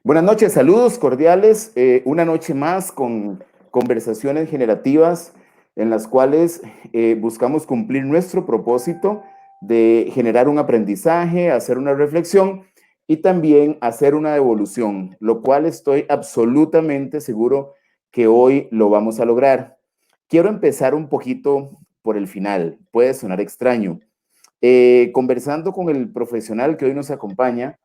Buenas noches, saludos cordiales. Una noche más con conversaciones generativas en las cuales buscamos cumplir nuestro propósito de generar un aprendizaje, hacer una reflexión y también hacer una devolución, lo cual estoy absolutamente seguro que hoy lo vamos a lograr. Quiero empezar un poquito por el final, puede sonar extraño. Conversando con el profesional que hoy nos acompaña,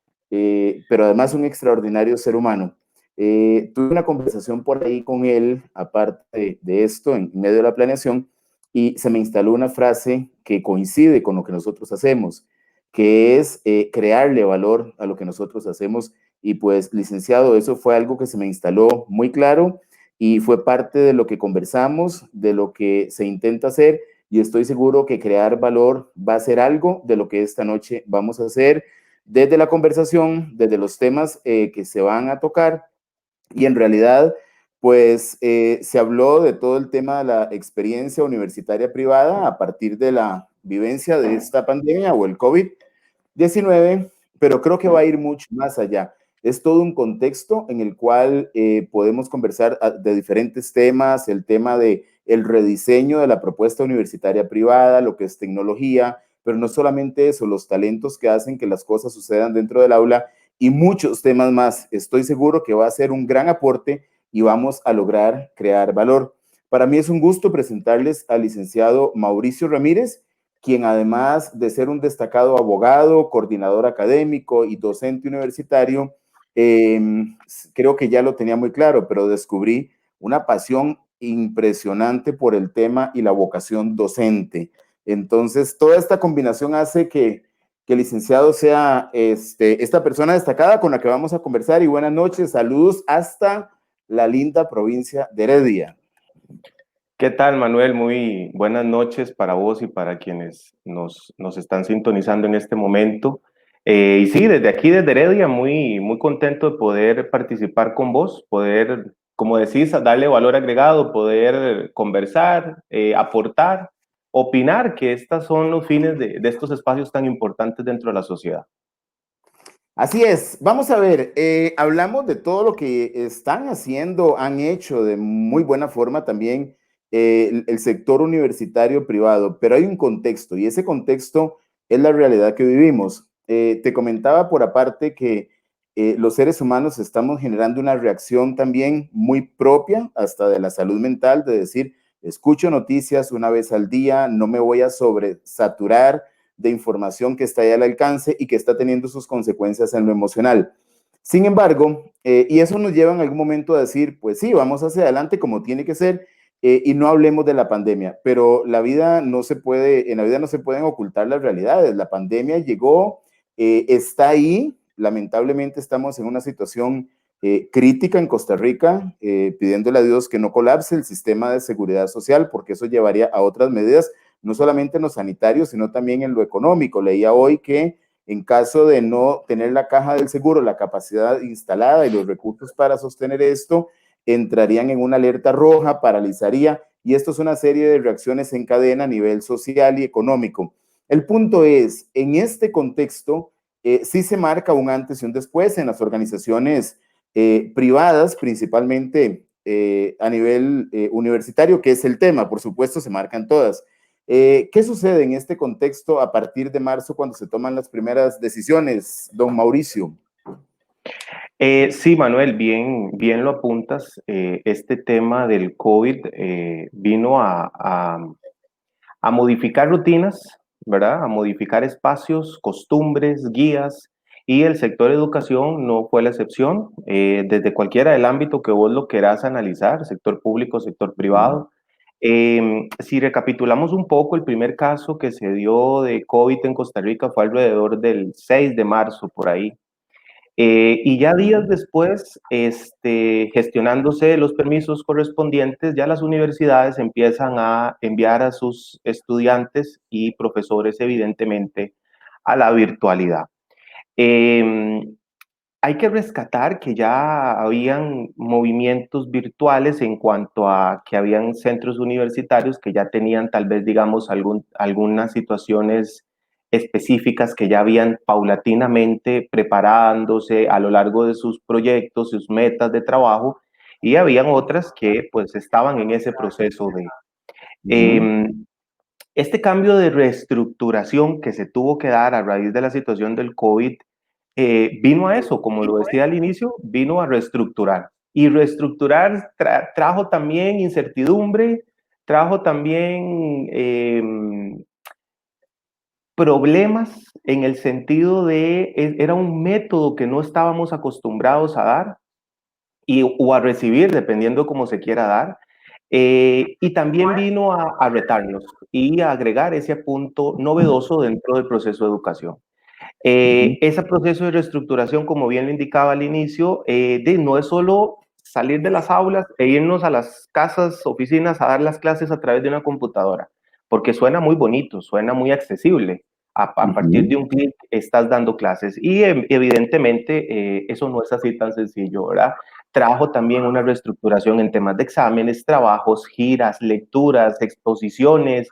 pero además un extraordinario ser humano. Tuve una conversación por ahí con él, aparte de esto, en medio de la planeación, y se me instaló una frase que coincide con lo que nosotros hacemos, que es crearle valor a lo que nosotros hacemos. Y pues, licenciado, eso fue algo que se me instaló muy claro y fue parte de lo que conversamos, de lo que se intenta hacer, y estoy seguro que crear valor va a ser algo de lo que esta noche vamos a hacer desde la conversación, desde los temas que se van a tocar. Y en realidad, pues se habló de todo el tema de la experiencia universitaria privada a partir de la vivencia de esta pandemia o el COVID-19, pero creo que va a ir mucho más allá. Es todo un contexto en el cual podemos conversar de diferentes temas, el tema de el rediseño de la propuesta universitaria privada, lo que es tecnología, pero no solamente eso, los talentos que hacen que las cosas sucedan dentro del aula y muchos temas más. Estoy seguro que va a ser un gran aporte y vamos a lograr crear valor. Para mí es un gusto presentarles al licenciado Mauricio Ramírez, quien además de ser un destacado abogado, coordinador académico y docente universitario, eh, creo que ya lo tenía muy claro, pero descubrí una pasión impresionante por el tema y la vocación docente. Entonces, toda esta combinación hace que el licenciado sea esta persona destacada con la que vamos a conversar. Y buenas noches, saludos hasta la linda provincia de Heredia. ¿Qué tal, Manuel? Muy buenas noches para vos y para quienes nos están sintonizando en este momento. Y sí, desde aquí, desde Heredia, muy contento de poder participar con vos, poder, como decís, darle valor agregado, poder conversar, aportar, opinar, que estos son los fines de estos espacios tan importantes dentro de la sociedad. Así es, vamos a ver, hablamos de todo lo que están haciendo, han hecho de muy buena forma también el sector universitario privado, pero hay un contexto y ese contexto es la realidad que vivimos. Te comentaba por aparte que los seres humanos estamos generando una reacción también muy propia, hasta de la salud mental, de decir, escucho noticias una vez al día, no me voy a sobresaturar de información que está ahí al alcance y que está teniendo sus consecuencias en lo emocional. Sin embargo, y eso nos lleva en algún momento a decir, pues sí, vamos hacia adelante como tiene que ser, y no hablemos de la pandemia, pero la vida no se puede, en la vida no se pueden ocultar las realidades. La pandemia llegó, está ahí, lamentablemente estamos en una situación crítica en Costa Rica, pidiéndole a Dios que no colapse el sistema de seguridad social, porque eso llevaría a otras medidas, no solamente en lo sanitario, sino también en lo económico. Leía hoy que en caso de no tener la caja del seguro, la capacidad instalada y los recursos para sostener esto, entrarían en una alerta roja, paralizaría, y esto es una serie de reacciones en cadena a nivel social y económico. El punto es, en este contexto, sí se marca un antes y un después en las organizaciones privadas, principalmente a nivel universitario, que es el tema, por supuesto, se marcan todas. ¿Qué sucede en este contexto a partir de marzo cuando se toman las primeras decisiones, don Mauricio? Sí, Manuel, bien lo apuntas. Este tema del COVID vino a modificar rutinas, ¿verdad? A modificar espacios, costumbres, guías, y el sector educación no fue la excepción. Desde cualquiera del ámbito que vos lo querás analizar, sector público, sector privado. Si recapitulamos un poco, el primer caso que se dio de COVID en Costa Rica fue alrededor del 6 de marzo, por ahí. Y ya días después, gestionándose los permisos correspondientes, ya las universidades empiezan a enviar a sus estudiantes y profesores, evidentemente, a la virtualidad. Eh, Hay que rescatar que ya habían movimientos virtuales en cuanto a que habían centros universitarios que ya tenían tal vez, digamos, algunas situaciones específicas que ya habían paulatinamente preparándose a lo largo de sus proyectos, sus metas de trabajo, y habían otras que pues estaban en ese proceso de... Ujú. Este cambio de reestructuración que se tuvo que dar a raíz de la situación del COVID vino a eso, como lo decía al inicio, vino a reestructurar. Y reestructurar trajo también incertidumbre, trajo también problemas en el sentido de, era un método que no estábamos acostumbrados a dar o a recibir, dependiendo cómo se quiera dar. Y también vino a retarnos y a agregar ese punto novedoso dentro del proceso de educación. Ujú. Ese proceso de reestructuración, como bien lo indicaba al inicio, no es solo salir de las aulas e irnos a las casas, oficinas a dar las clases a través de una computadora, porque suena muy bonito, suena muy accesible. A partir de Ujú. un clic estás dando clases y evidentemente eso no es así tan sencillo, ¿verdad? Trajo también una reestructuración en temas de exámenes, trabajos, giras, lecturas, exposiciones,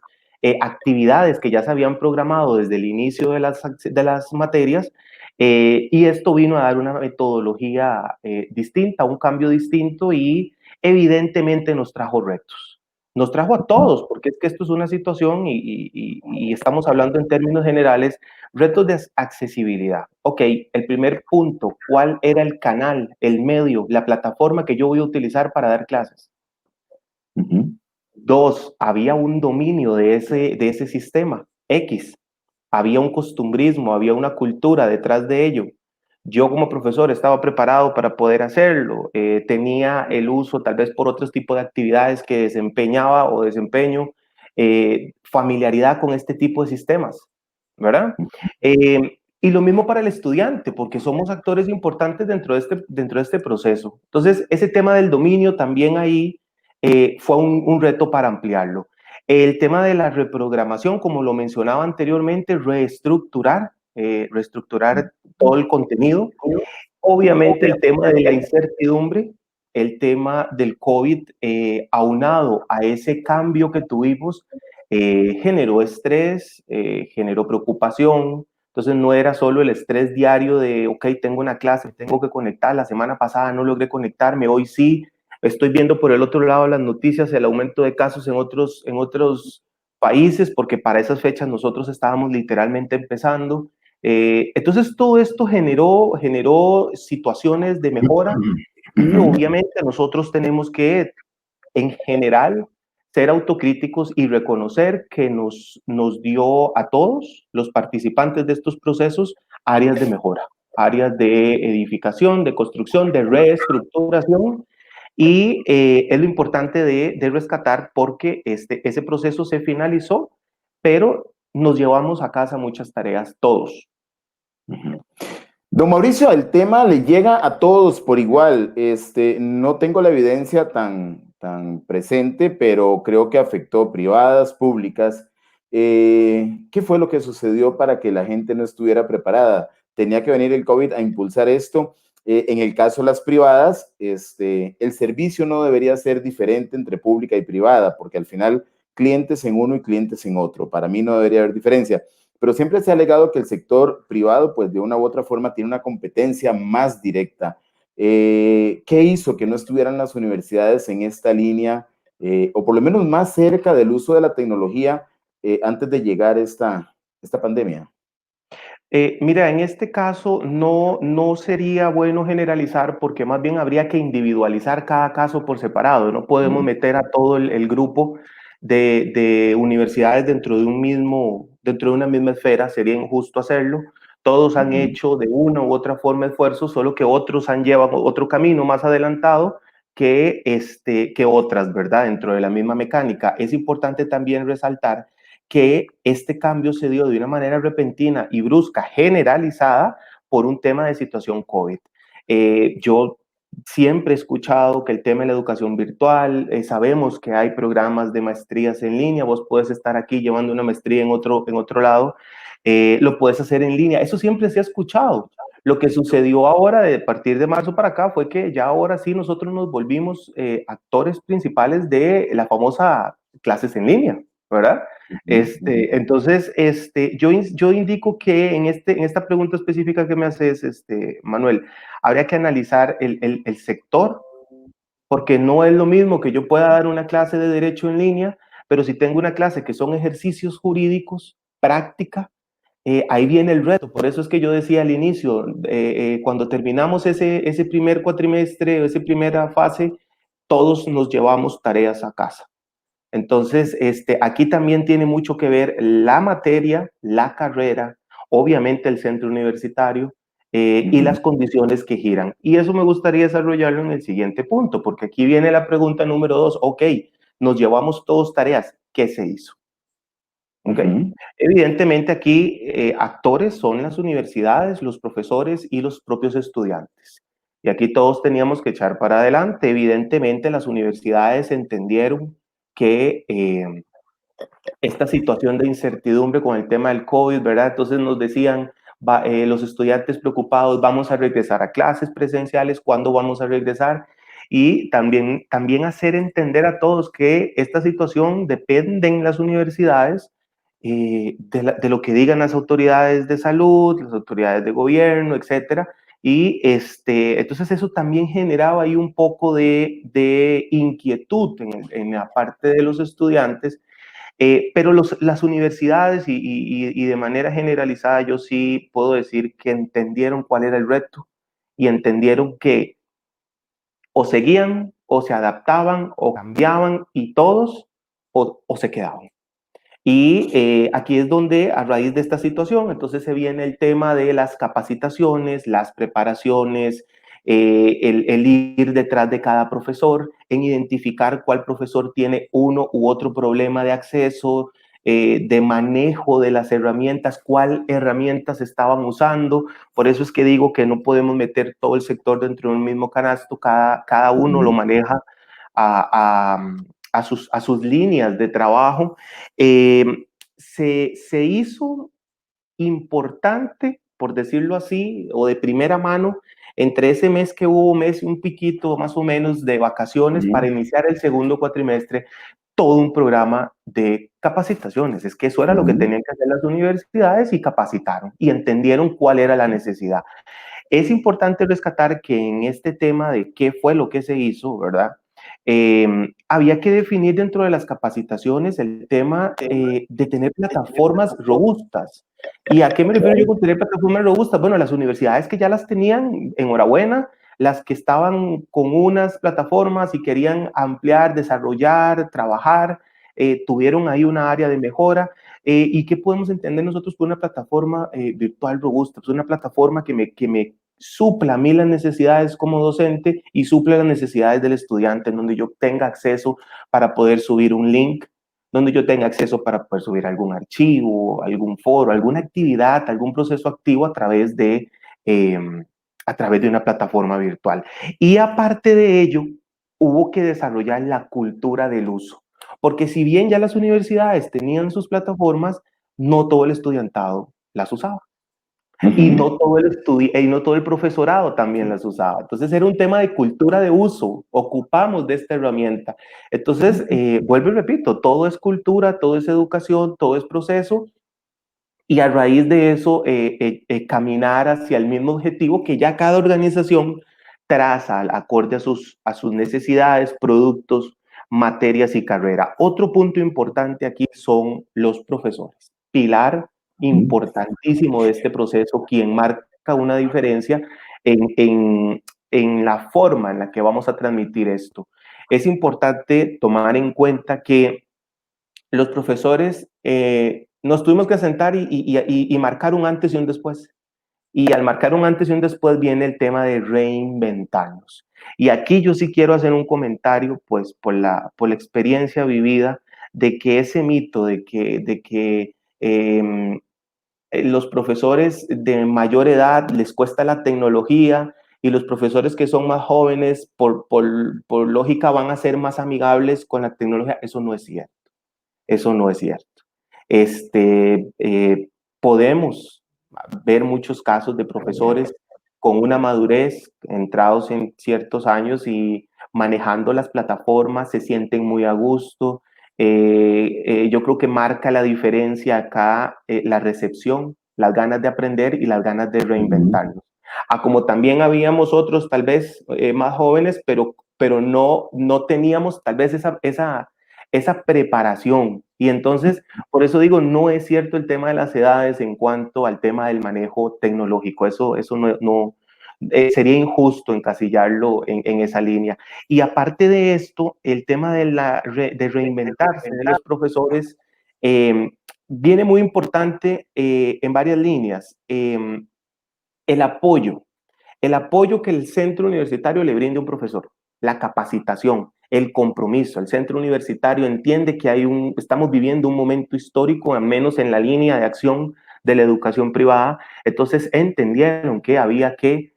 actividades que ya se habían programado desde el inicio de las materias, y esto vino a dar una metodología distinta, un cambio distinto y evidentemente nos trajo retos. Nos trajo a todos, porque es que esto es una situación y estamos hablando en términos generales, retos de accesibilidad. Ok, el primer punto, ¿cuál era el canal, el medio, la plataforma que yo voy a utilizar para dar clases? Ujú. Dos, había un dominio de ese sistema X, había un costumbrismo, había una cultura detrás de ello. Yo como profesor estaba preparado para poder hacerlo, tenía el uso tal vez por otros tipos de actividades que desempeñaba o desempeño, familiaridad con este tipo de sistemas, ¿verdad? Y lo mismo para el estudiante, porque somos actores importantes dentro de este proceso. Entonces, ese tema del dominio también ahí fue un reto para ampliarlo. El tema de la reprogramación, como lo mencionaba anteriormente, reestructurar todo el contenido. Obviamente el tema de la incertidumbre, el tema del COVID, aunado a ese cambio que tuvimos, generó estrés, generó preocupación. Entonces no era solo el estrés diario de, ok, tengo una clase, tengo que conectar, la semana pasada no logré conectarme, hoy sí. Estoy viendo por el otro lado las noticias, el aumento de casos en otros países, porque para esas fechas nosotros estábamos literalmente empezando. Entonces todo esto generó situaciones de mejora y Ujú. obviamente nosotros tenemos que, en general, ser autocríticos y reconocer que nos dio a todos los participantes de estos procesos áreas de mejora, áreas de edificación, de construcción, de reestructuración, y es lo importante de rescatar porque ese proceso se finalizó, pero nos llevamos a casa muchas tareas todos. Ujú. Don Mauricio, el tema le llega a todos por igual. No tengo la evidencia tan presente, pero creo que afectó privadas, públicas. ¿Qué fue lo que sucedió para que la gente no estuviera preparada? Tenía que venir el COVID a impulsar esto. En el caso de las privadas, el servicio no debería ser diferente entre pública y privada, porque al final clientes en uno y clientes en otro. Para mí no debería haber diferencia, pero siempre se ha alegado que el sector privado, pues de una u otra forma, tiene una competencia más directa. ¿Qué hizo que no estuvieran las universidades en esta línea, o por lo menos más cerca del uso de la tecnología antes de llegar esta pandemia? Mira, en este caso no sería bueno generalizar porque más bien habría que individualizar cada caso por separado. No podemos Mm. meter a todo el grupo de universidades dentro de una misma esfera, sería injusto hacerlo. Todos han Ujú. hecho de una u otra forma esfuerzos, solo que otros han llevado otro camino más adelantado que otras, ¿verdad? Dentro de la misma mecánica. Es importante también resaltar que este cambio se dio de una manera repentina y brusca, generalizada, por un tema de situación COVID. Yo siempre he escuchado que el tema de la educación virtual, sabemos que hay programas de maestrías en línea, vos puedes estar aquí llevando una maestría en otro lado, lo puedes hacer en línea, eso siempre se ha escuchado. Lo que sucedió ahora, de partir de marzo para acá, fue que ya ahora sí nosotros nos volvimos actores principales de la famosa clases en línea, ¿verdad? Entonces, yo indico que en esta pregunta específica que me haces, Manuel, habría que analizar el sector, porque no es lo mismo que yo pueda dar una clase de derecho en línea, pero si tengo una clase que son ejercicios jurídicos, práctica, ahí viene el reto. Por eso es que yo decía al inicio, cuando terminamos ese primer cuatrimestre, esa primera fase, todos nos llevamos tareas a casa. Entonces, aquí también tiene mucho que ver la materia, la carrera, obviamente el centro universitario y las condiciones que giran. Y eso me gustaría desarrollarlo en el siguiente punto, porque aquí viene la pregunta número 2. Ok, nos llevamos todos tareas. ¿Qué se hizo? Okay. Evidentemente aquí actores son las universidades, los profesores y los propios estudiantes. Y aquí todos teníamos que echar para adelante. Evidentemente las universidades entendieron que esta situación de incertidumbre con el tema del COVID, ¿verdad? Entonces nos decían los estudiantes preocupados, vamos a regresar a clases presenciales, ¿cuándo vamos a regresar? Y también hacer entender a todos que esta situación depende en las universidades de lo que digan las autoridades de salud, las autoridades de gobierno, etcétera. Y entonces eso también generaba ahí un poco de inquietud en la parte de los estudiantes, pero las universidades y de manera generalizada yo sí puedo decir que entendieron cuál era el reto y entendieron que o seguían o se adaptaban o cambiaban y todos o se quedaban. Y aquí es donde, a raíz de esta situación, entonces se viene el tema de las capacitaciones, las preparaciones, el ir detrás de cada profesor, en identificar cuál profesor tiene uno u otro problema de acceso, de manejo de las herramientas, cuál herramientas estaban usando. Por eso es que digo que no podemos meter todo el sector dentro de un mismo canasto, cada uno lo maneja a, a, a sus líneas de trabajo. Se hizo importante, por decirlo así, o de primera mano, entre ese mes que hubo un piquito más o menos de vacaciones para iniciar el segundo cuatrimestre, todo un programa de capacitaciones. Es que eso era lo que tenían que hacer las universidades y capacitaron y entendieron cuál era la necesidad. Es importante rescatar que en este tema de qué fue lo que se hizo, ¿verdad? Había que definir dentro de las capacitaciones el tema de tener plataformas robustas. ¿Y a qué me refiero yo con tener plataformas robustas? Bueno, las universidades que ya las tenían, enhorabuena, las que estaban con unas plataformas y querían ampliar, desarrollar, trabajar, tuvieron ahí una área de mejora. ¿Y qué podemos entender nosotros por una plataforma virtual robusta? Pues una plataforma que me supla a mí las necesidades como docente y suple las necesidades del estudiante, en donde yo tenga acceso para poder subir un link, donde yo tenga acceso para poder subir algún archivo, algún foro, alguna actividad, algún proceso activo eh, a través de una plataforma virtual. Y aparte de ello, hubo que desarrollar la cultura del uso, porque si bien ya las universidades tenían sus plataformas, no todo el estudiantado las usaba. Y no todo y no todo el profesorado también las usaba. Entonces era un tema de cultura de uso. Ocupamos de esta herramienta. Entonces, vuelvo y repito, todo es cultura, todo es educación, todo es proceso. Y a raíz de eso, caminar hacia el mismo objetivo que ya cada organización traza acorde a sus necesidades, productos, materias y carrera. Otro punto importante aquí son los profesores. Pilar importantísimo de este proceso, quien marca una diferencia en la forma en la que vamos a transmitir esto. Es importante tomar en cuenta que los profesores nos tuvimos que sentar y marcar un antes y un después. Y al marcar un antes y un después viene el tema de reinventarnos. Y aquí yo sí quiero hacer un comentario, pues por la experiencia vivida, de que ese mito de que los profesores de mayor edad les cuesta la tecnología y los profesores que son más jóvenes, por lógica, van a ser más amigables con la tecnología, eso no es cierto. Eso no es cierto. Podemos ver muchos casos de profesores con una madurez, entrados en ciertos años y manejando las plataformas, se sienten muy a gusto, Yo creo que marca la diferencia acá la recepción, las ganas de aprender y las ganas de reinventarnos. Como también habíamos otros tal vez más jóvenes, pero no teníamos tal vez esa preparación. Y entonces, por eso digo, no es cierto el tema de las edades en cuanto al tema del manejo tecnológico. Eso no sería injusto encasillarlo en esa línea. Y aparte de esto, el tema de reinventarse de los profesores eh, viene muy importante en varias líneas. El apoyo, el apoyo que el centro universitario le brinde a un profesor, la capacitación, el compromiso. El centro universitario entiende que estamos viviendo un momento histórico, al menos en la línea de acción de la educación privada. Entonces entendieron que había que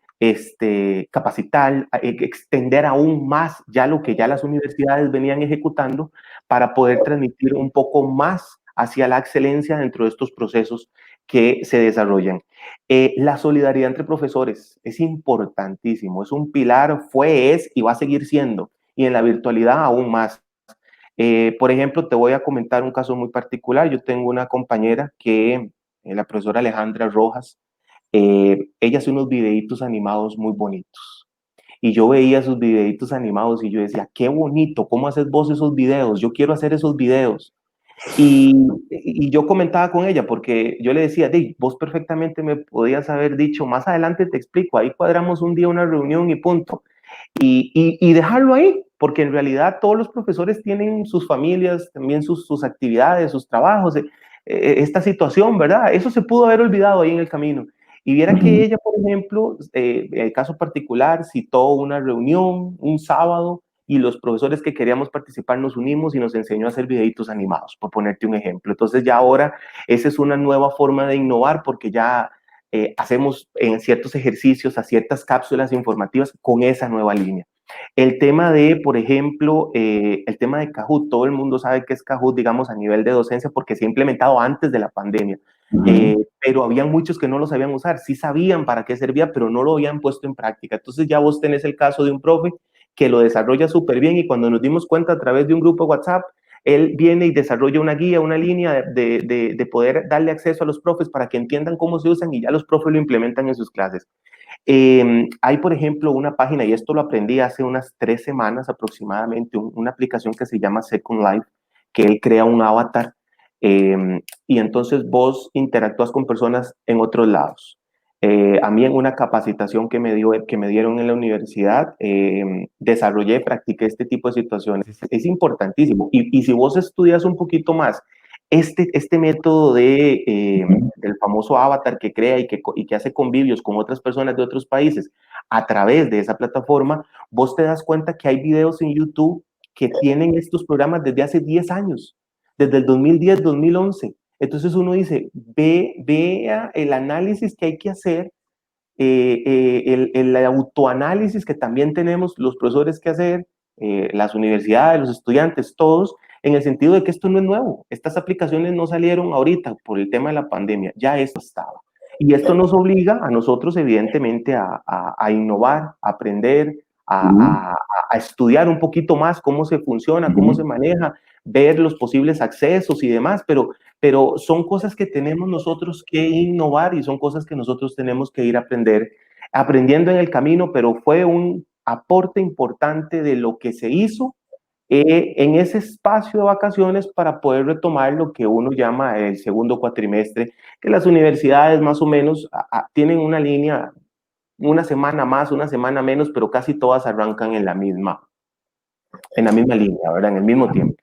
capacitar, extender aún más ya lo que ya las universidades venían ejecutando para poder transmitir un poco más hacia la excelencia dentro de estos procesos que se desarrollan. La solidaridad entre profesores es importantísimo, es un pilar, es y va a seguir siendo, y en la virtualidad aún más. Por ejemplo, te voy a comentar un caso muy particular. Yo tengo una compañera la profesora Alejandra Rojas, ella hace unos videitos animados muy bonitos. Y yo veía esos videitos animados y yo decía, qué bonito, ¿cómo haces vos esos videos? Yo quiero hacer esos videos. Y yo comentaba con ella porque yo le decía, vos perfectamente me podías haber dicho, más adelante te explico, ahí cuadramos un día una reunión y punto. Y dejarlo ahí, porque en realidad todos los profesores tienen sus familias, también sus actividades, sus trabajos, esta situación, ¿verdad? Eso se pudo haber olvidado ahí en el camino. Y viera que ella, por ejemplo, el caso particular, citó una reunión un sábado y los profesores que queríamos participar nos unimos y nos enseñó a hacer videitos animados, por ponerte un ejemplo. Entonces ya ahora esa es una nueva forma de innovar porque ya hacemos en ciertos ejercicios a ciertas cápsulas informativas con esa nueva línea. El tema de, por ejemplo, el tema de Kahoot, todo el mundo sabe qué es Kahoot, digamos, a nivel de docencia, porque se ha implementado antes de la pandemia. Pero había muchos que no lo sabían usar, sí sabían para qué servía, pero no lo habían puesto en práctica. Entonces ya vos tenés el caso de un profe que lo desarrolla súper bien y cuando nos dimos cuenta a través de un grupo WhatsApp, él viene y desarrolla una guía, una línea de poder darle acceso a los profes para que entiendan cómo se usan y ya los profes lo implementan en sus clases. Hay, por ejemplo, una página, y esto lo aprendí hace unas 3 semanas aproximadamente, una aplicación que se llama Second Life, que él crea un avatar y entonces vos interactúas con personas en otros lados. A mí en una capacitación que me dieron en la universidad, desarrollé, practiqué este tipo de situaciones. Es importantísimo. Y si vos estudias un poquito más, este método del famoso avatar que crea y que hace convivios con otras personas de otros países a través de esa plataforma, vos te das cuenta que hay videos en YouTube que tienen estos programas desde hace 10 años, desde el 2010, 2011. Entonces uno dice, vea el análisis que hay que hacer, el autoanálisis que también tenemos los profesores que hacer, las universidades, los estudiantes, todos, en el sentido de que esto no es nuevo. Estas aplicaciones no salieron ahorita por el tema de la pandemia, ya esto estaba. Y esto nos obliga a nosotros, evidentemente, a innovar, a aprender, a estudiar un poquito más cómo se funciona, cómo se maneja, ver los posibles accesos y demás, pero son cosas que tenemos nosotros que innovar y son cosas que nosotros tenemos que ir aprendiendo en el camino, pero fue un aporte importante de lo que se hizo en ese espacio de vacaciones para poder retomar lo que uno llama el segundo cuatrimestre, que las universidades más o menos tienen una línea, una semana más, una semana menos, pero casi todas arrancan en la misma línea, ¿verdad? En el mismo tiempo.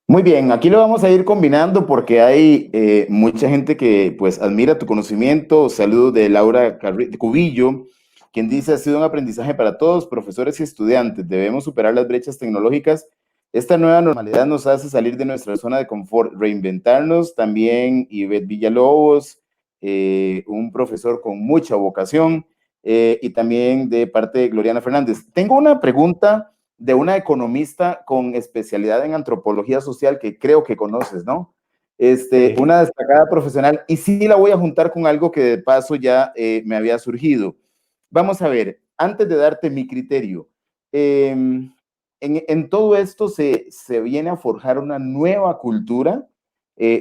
Muy bien, aquí lo vamos a ir combinando porque hay mucha gente que pues admira tu conocimiento. Saludos de Laura Cubillo, quien dice, ha sido un aprendizaje para todos, profesores y estudiantes. Debemos superar las brechas tecnológicas. Esta nueva normalidad nos hace salir de nuestra zona de confort, reinventarnos. También Ivette Villalobos, un profesor con mucha vocación, y también de parte de Gloriana Fernández. Tengo una pregunta de una economista con especialidad en antropología social que creo que conoces, ¿no? Sí. Una destacada profesional, y sí la voy a juntar con algo que de paso ya me había surgido. Vamos a ver, antes de darte mi criterio, en todo esto se viene a forjar una nueva cultura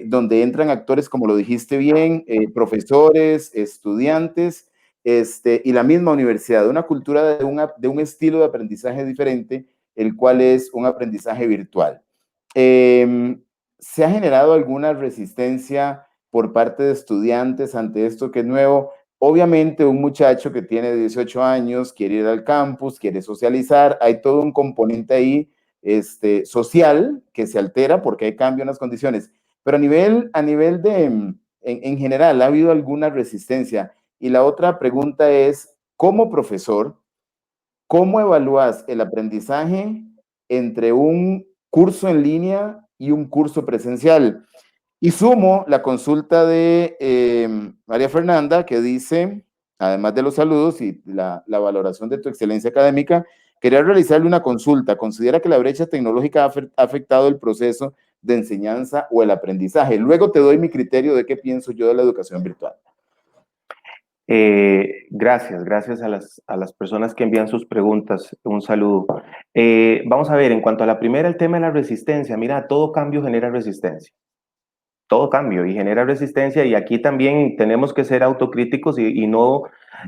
donde entran actores, como lo dijiste bien, profesores, estudiantes, y la misma universidad, una cultura de un estilo de aprendizaje diferente, el cual es un aprendizaje virtual. ¿Se ha generado alguna resistencia por parte de estudiantes ante esto que es nuevo? Obviamente un muchacho que tiene 18 años quiere ir al campus, quiere socializar, hay todo un componente ahí social que se altera porque hay cambio en las condiciones, pero a nivel en general, ¿ha habido alguna resistencia? Y la otra pregunta es, como profesor, ¿cómo evalúas el aprendizaje entre un curso en línea y un curso presencial? Y sumo la consulta de María Fernanda, que dice, además de los saludos y la valoración de tu excelencia académica, quería realizarle una consulta. ¿Considera que la brecha tecnológica ha afectado el proceso de enseñanza o el aprendizaje? Luego te doy mi criterio de qué pienso yo de la educación virtual. Gracias a las personas que envían sus preguntas. Un saludo. Vamos a ver, en cuanto a la primera, el tema de la resistencia. Mira, todo cambio genera resistencia. Todo cambio y genera resistencia, y aquí también tenemos que ser autocríticos y no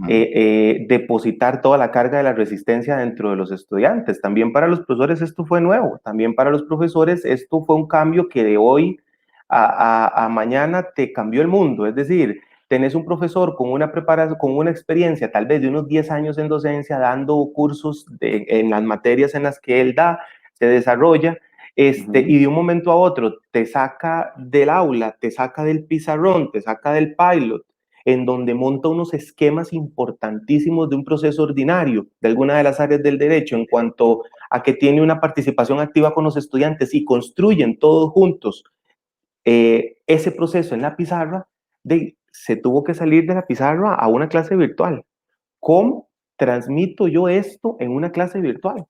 depositar toda la carga de la resistencia dentro de los estudiantes. También para los profesores esto fue nuevo, también para los profesores esto fue un cambio que de hoy a mañana te cambió el mundo. Es decir, tenés un profesor con una preparación, con una experiencia tal vez de unos 10 años en docencia, dando cursos en las materias en las que él da, se desarrolla, y de un momento a otro te saca del aula, te saca del pizarrón, te saca del pilot, en donde monta unos esquemas importantísimos de un proceso ordinario de alguna de las áreas del derecho en cuanto a que tiene una participación activa con los estudiantes y construyen todos juntos ese proceso en la pizarra. Se tuvo que salir de la pizarra a una clase virtual. ¿Cómo transmito yo esto en una clase virtual?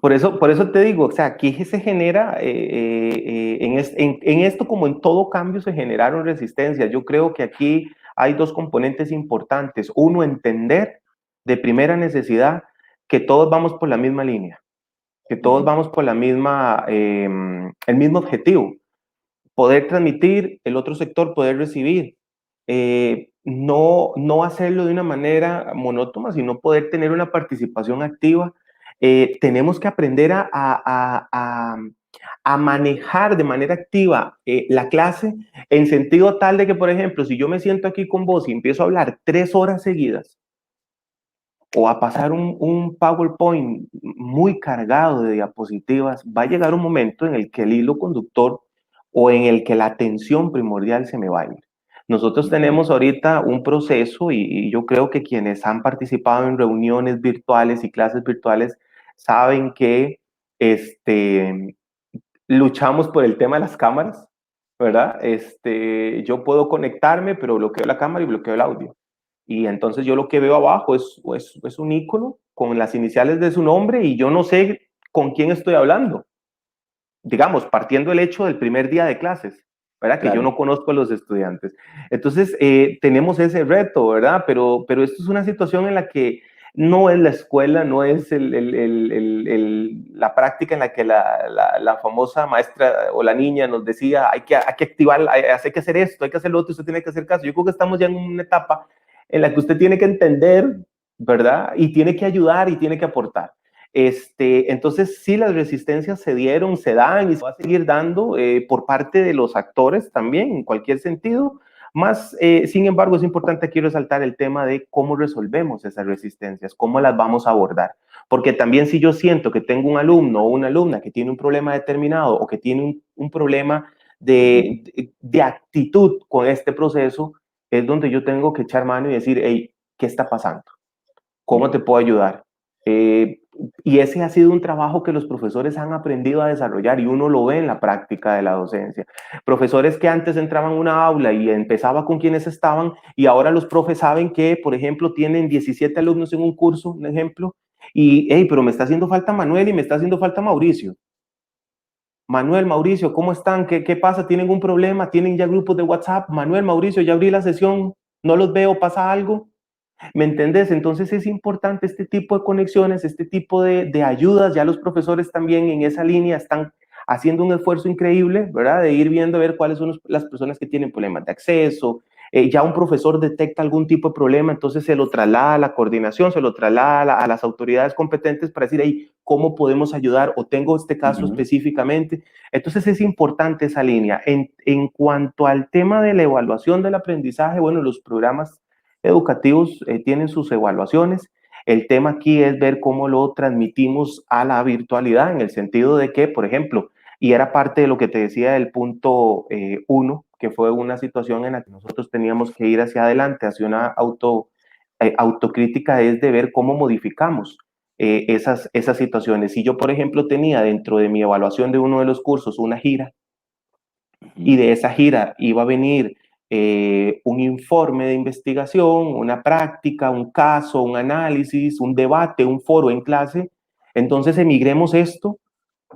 Por eso te digo, o sea, aquí se genera, en esto como en todo cambio se generaron resistencias. Yo creo que aquí hay dos componentes importantes. Uno, entender de primera necesidad que todos vamos por la misma línea, que todos vamos por la misma, el mismo objetivo: poder transmitir, el otro sector poder recibir. No hacerlo de una manera monótona, sino poder tener una participación activa. Tenemos que aprender a manejar de manera activa la clase, en sentido tal de que, por ejemplo, si yo me siento aquí con vos y empiezo a hablar 3 horas seguidas, o a pasar un PowerPoint muy cargado de diapositivas, va a llegar un momento en el que el hilo conductor o en el que la atención primordial se me va a ir. Nosotros tenemos ahorita un proceso, y yo creo que quienes han participado en reuniones virtuales y clases virtuales saben que luchamos por el tema de las cámaras, ¿verdad? Yo puedo conectarme, pero bloqueo la cámara y bloqueo el audio. Y entonces yo lo que veo abajo es un icono con las iniciales de su nombre y yo no sé con quién estoy hablando. Digamos, partiendo el hecho del primer día de clases, ¿verdad? Claro. Que yo no conozco a los estudiantes. Entonces, tenemos ese reto, ¿verdad? Pero esto es una situación en la que no es la escuela, no es la práctica en la que la famosa maestra o la niña nos decía, hay que activar, hay que hacer esto, hay que hacer lo otro, usted tiene que hacer caso. Yo creo que estamos ya en una etapa en la que usted tiene que entender, ¿verdad? Y tiene que ayudar y tiene que aportar. Entonces, sí, las resistencias se dieron, se dan y se va a seguir dando por parte de los actores también, en cualquier sentido. Más, sin embargo, es importante aquí resaltar el tema de cómo resolvemos esas resistencias, cómo las vamos a abordar. Porque también si yo siento que tengo un alumno o una alumna que tiene un problema determinado o que tiene un problema de actitud con este proceso, es donde yo tengo que echar mano y decir, hey, ¿qué está pasando? ¿Cómo te puedo ayudar? Y ese ha sido un trabajo que los profesores han aprendido a desarrollar y uno lo ve en la práctica de la docencia. Profesores que antes entraban a una aula y empezaba con quienes estaban, y ahora los profes saben que, por ejemplo, tienen 17 alumnos en un curso, un ejemplo, y, hey, pero me está haciendo falta Manuel y me está haciendo falta Mauricio. Manuel, Mauricio, ¿cómo están? ¿Qué pasa? ¿Tienen un problema? ¿Tienen ya grupos de WhatsApp? Manuel, Mauricio, ya abrí la sesión, no los veo, ¿pasa algo? ¿Me entendés? Entonces es importante este tipo de conexiones, este tipo de ayudas. Ya los profesores también en esa línea están haciendo un esfuerzo increíble, ¿verdad? De ir viendo, a ver cuáles son las personas que tienen problemas de acceso. Ya un profesor detecta algún tipo de problema, entonces se lo traslada a la coordinación, se lo traslada a las autoridades competentes para decir, hey, ¿cómo podemos ayudar? O tengo este caso específicamente. Entonces es importante esa línea. En cuanto al tema de la evaluación del aprendizaje, bueno, los programas educativos tienen sus evaluaciones. El tema aquí es ver cómo lo transmitimos a la virtualidad, en el sentido de que, por ejemplo, y era parte de lo que te decía del punto 1, que fue una situación en la que nosotros teníamos que ir hacia adelante, hacia una autocrítica, es de ver cómo modificamos esas situaciones. Si yo, por ejemplo, tenía dentro de mi evaluación de uno de los cursos una gira, y de esa gira iba a venir un informe de investigación, una práctica, un caso, un análisis, un debate, un foro en clase, entonces emigremos esto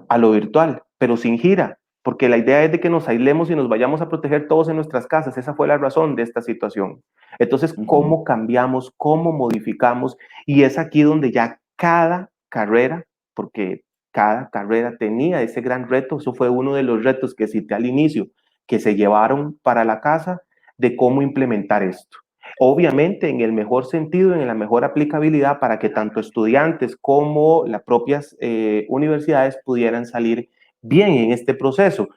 a lo virtual, pero sin gira, porque la idea es de que nos aislemos y nos vayamos a proteger todos en nuestras casas. Esa fue la razón de esta situación. Entonces, ¿cómo cambiamos? ¿Cómo modificamos? Y es aquí donde ya cada carrera, porque cada carrera tenía ese gran reto, eso fue uno de los retos que cité al inicio, que se llevaron para la casa, de cómo implementar esto. Obviamente en el mejor sentido, en la mejor aplicabilidad, para que tanto estudiantes como las propias universidades pudieran salir bien en este proceso.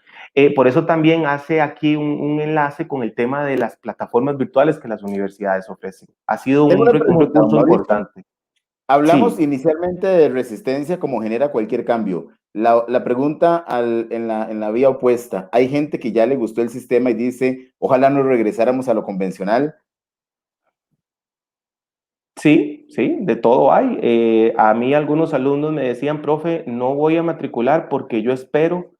Por eso también hace aquí un enlace con el tema de las plataformas virtuales que las universidades ofrecen. Ha sido Tengo una un pregunta, recurso Mauricio. importante. Hablamos Sí, inicialmente de resistencia como genera cualquier cambio. La pregunta en la vía opuesta, hay gente que ya le gustó el sistema y dice, ojalá nos regresáramos a lo convencional. sí, sí, de todo hay. A mí algunos alumnos me decían, profe, no voy a matricular porque yo espero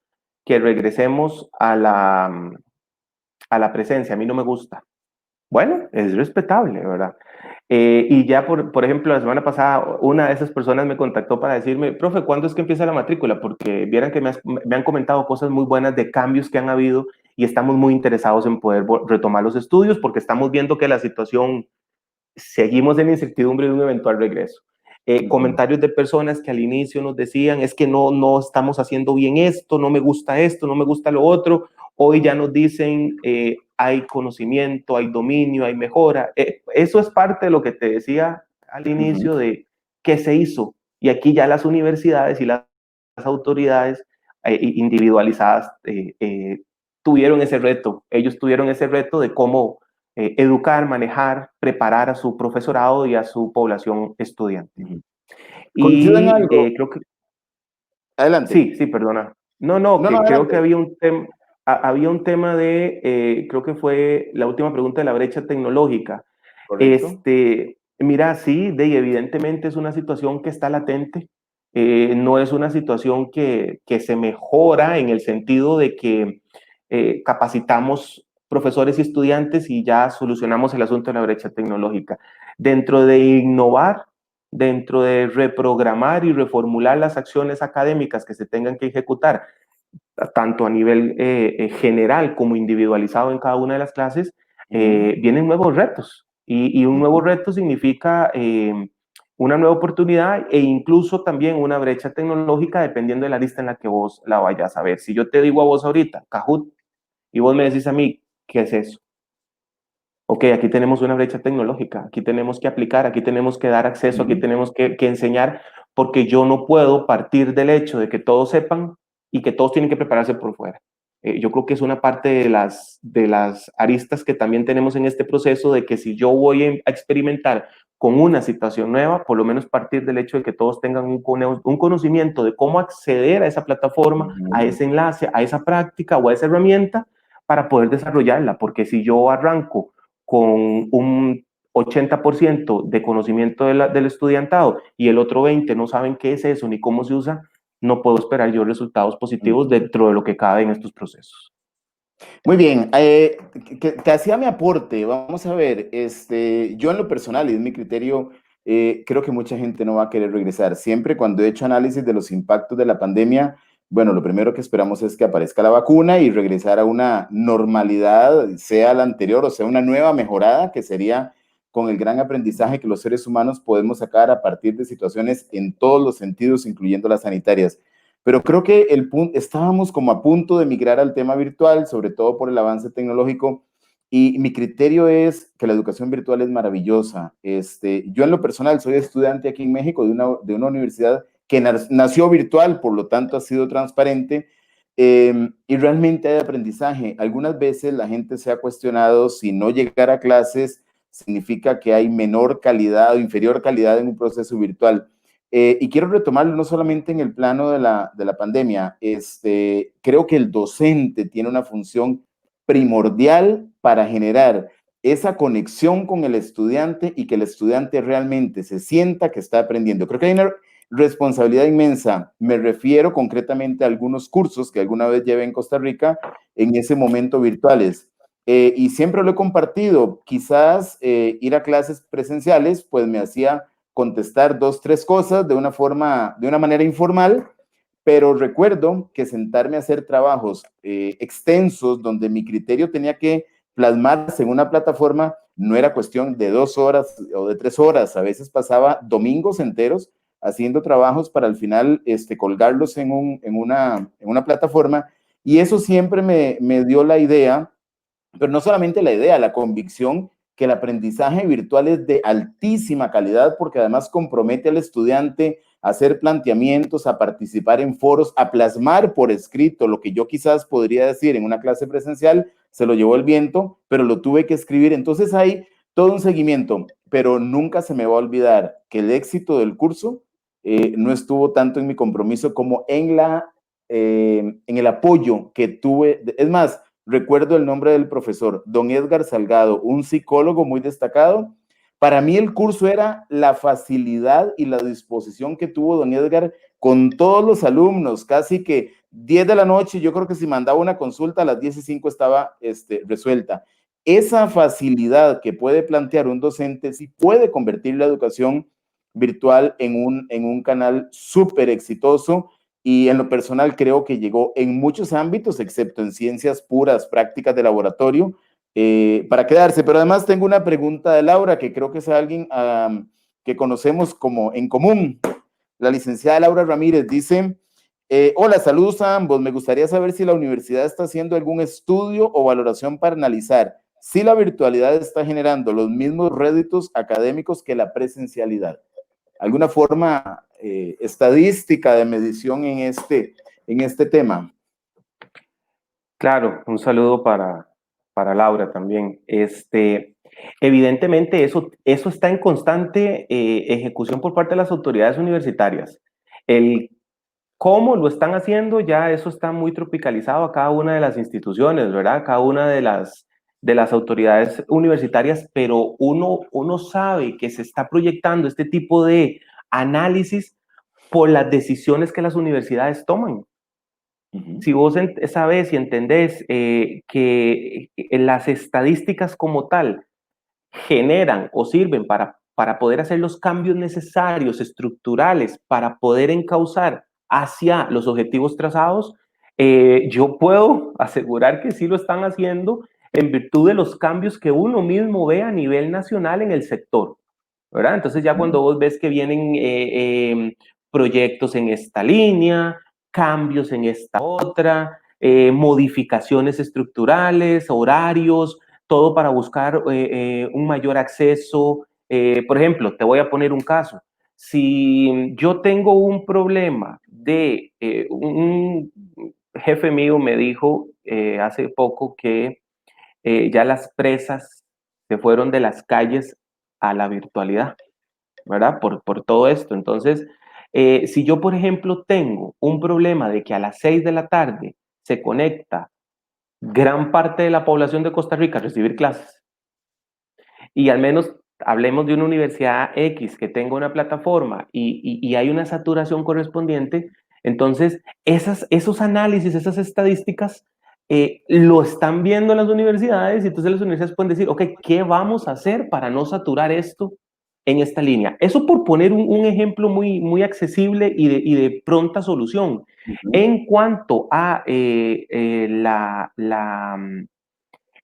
que regresemos a la presencia. A mí no me gusta. Bueno, es respetable, ¿verdad? Y ya, por ejemplo, la semana pasada, una de esas personas me contactó para decirme, profe, ¿cuándo es que empieza la matrícula? Porque vieran que me han comentado cosas muy buenas de cambios que han habido y estamos muy interesados en poder retomar los estudios porque estamos viendo que la situación, seguimos en incertidumbre de un eventual regreso. Comentarios de personas que al inicio nos decían, es que no estamos haciendo bien esto, no me gusta esto, no me gusta lo otro. Hoy ya nos dicen, hay conocimiento, hay dominio, hay mejora. Eso es parte de lo que te decía al inicio de qué se hizo. Y aquí ya las universidades y las autoridades individualizadas tuvieron ese reto. Ellos tuvieron ese reto de cómo educar, manejar, preparar a su profesorado y a su población estudiante. Coincido en Y algo. creo que, Adelante. sí, sí, perdona. No, No, no, que creo que adelante. había un tema de, creo que fue la última pregunta de la brecha tecnológica. Correcto. Mira, sí, evidentemente es una situación que está latente, no es una situación que se mejora en el sentido de que capacitamos profesores y estudiantes y ya solucionamos el asunto de la brecha tecnológica. Dentro de innovar, dentro de reprogramar y reformular las acciones académicas que se tengan que ejecutar, tanto a nivel general como individualizado en cada una de las clases, vienen nuevos retos. Y un nuevo reto significa una nueva oportunidad e incluso también una brecha tecnológica dependiendo de la lista en la que vos la vayas a ver. Si yo te digo a vos ahorita, Kahoot, y vos me decís a mí, ¿qué es eso? Ok, aquí tenemos una brecha tecnológica, aquí tenemos que aplicar, aquí tenemos que dar acceso, aquí tenemos que enseñar, porque yo no puedo partir del hecho de que todos sepan y que todos tienen que prepararse por fuera. Yo creo que es una parte de las aristas que también tenemos en este proceso de que si yo voy a experimentar con una situación nueva, por lo menos partir del hecho de que todos tengan un conocimiento de cómo acceder a esa plataforma, a ese enlace, a esa práctica o a esa herramienta para poder desarrollarla, porque si yo arranco con un 80% de conocimiento del estudiantado y el otro 20% no saben qué es eso ni cómo se usa, no puedo esperar yo resultados positivos dentro de lo que cabe en estos procesos. Muy bien, que hacía mi aporte, vamos a ver, yo en lo personal y es mi criterio, creo que mucha gente no va a querer regresar. Siempre cuando he hecho análisis de los impactos de la pandemia, bueno, lo primero que esperamos es que aparezca la vacuna y regresar a una normalidad, sea la anterior o sea una nueva mejorada, que sería con el gran aprendizaje que los seres humanos podemos sacar a partir de situaciones en todos los sentidos, incluyendo las sanitarias. Pero creo que estábamos como a punto de migrar al tema virtual, sobre todo por el avance tecnológico, y mi criterio es que la educación virtual es maravillosa. Yo en lo personal soy estudiante aquí en México de una universidad que nació virtual, por lo tanto ha sido transparente, y realmente hay aprendizaje. Algunas veces la gente se ha cuestionado si no llegar a clases significa que hay menor calidad o inferior calidad en un proceso virtual. Y quiero retomarlo no solamente en el plano de la pandemia. Creo que el docente tiene una función primordial para generar esa conexión con el estudiante y que el estudiante realmente se sienta que está aprendiendo. Creo que hay una responsabilidad inmensa. Me refiero concretamente a algunos cursos que alguna vez llevé en Costa Rica en ese momento virtuales. Y siempre lo he compartido. Quizás ir a clases presenciales pues me hacía contestar 2, 3 cosas de una manera informal, pero recuerdo que sentarme a hacer trabajos extensos donde mi criterio tenía que plasmarse en una plataforma no era cuestión de 2 horas o de 3 horas, a veces pasaba domingos enteros haciendo trabajos para al final colgarlos en una plataforma, y eso siempre me dio la idea, pero no solamente la idea, la convicción que el aprendizaje virtual es de altísima calidad porque además compromete al estudiante a hacer planteamientos, a participar en foros, a plasmar por escrito lo que yo quizás podría decir en una clase presencial, se lo llevó el viento, pero lo tuve que escribir. Entonces hay todo un seguimiento, pero nunca se me va a olvidar que el éxito del curso no estuvo tanto en mi compromiso como en el apoyo que tuve. Es más, recuerdo el nombre del profesor, don Edgar Salgado, un psicólogo muy destacado. Para mí el curso era la facilidad y la disposición que tuvo don Edgar con todos los alumnos, casi que 10 de la noche, yo creo que si mandaba una consulta a las 10:05 estaba resuelta. Esa facilidad que puede plantear un docente sí puede convertir la educación virtual en un canal súper exitoso, y en lo personal creo que llegó en muchos ámbitos, excepto en ciencias puras, prácticas de laboratorio, para quedarse. Pero además tengo una pregunta de Laura, que creo que es alguien que conocemos como en común. La licenciada Laura Ramírez dice, hola, saludos a ambos. Me gustaría saber si la universidad está haciendo algún estudio o valoración para analizar si la virtualidad está generando los mismos réditos académicos que la presencialidad. ¿Alguna forma estadística de medición en este tema? Claro, un saludo para Laura también. Evidentemente eso está en constante ejecución por parte de las autoridades universitarias. El cómo lo están haciendo, ya eso está muy tropicalizado a cada una de las instituciones, ¿verdad? Cada una de las autoridades universitarias, pero uno sabe que se está proyectando este tipo de análisis por las decisiones que las universidades toman. Si vos sabés y entendés que las estadísticas como tal generan o sirven para poder hacer los cambios necesarios, estructurales, para poder encauzar hacia los objetivos trazados, yo puedo asegurar que sí lo están haciendo en virtud de los cambios que uno mismo ve a nivel nacional en el sector, ¿verdad? Entonces ya cuando vos ves que vienen proyectos en esta línea, cambios en esta otra, modificaciones estructurales, horarios, todo para buscar un mayor acceso. Por ejemplo, te voy a poner un caso. Si yo tengo un problema de un jefe mío me dijo hace poco que ya las presas se fueron de las calles a la virtualidad, ¿verdad? Por todo esto. Entonces, si yo, por ejemplo, tengo un problema de que a las 6 de la tarde se conecta gran parte de la población de Costa Rica a recibir clases, y al menos hablemos de una universidad X que tenga una plataforma y hay una saturación correspondiente, entonces esos análisis, esas estadísticas, lo están viendo las universidades, y entonces las universidades pueden decir, ok, ¿qué vamos a hacer para no saturar esto en esta línea? Eso por poner un ejemplo muy accesible y de pronta solución. En cuanto a el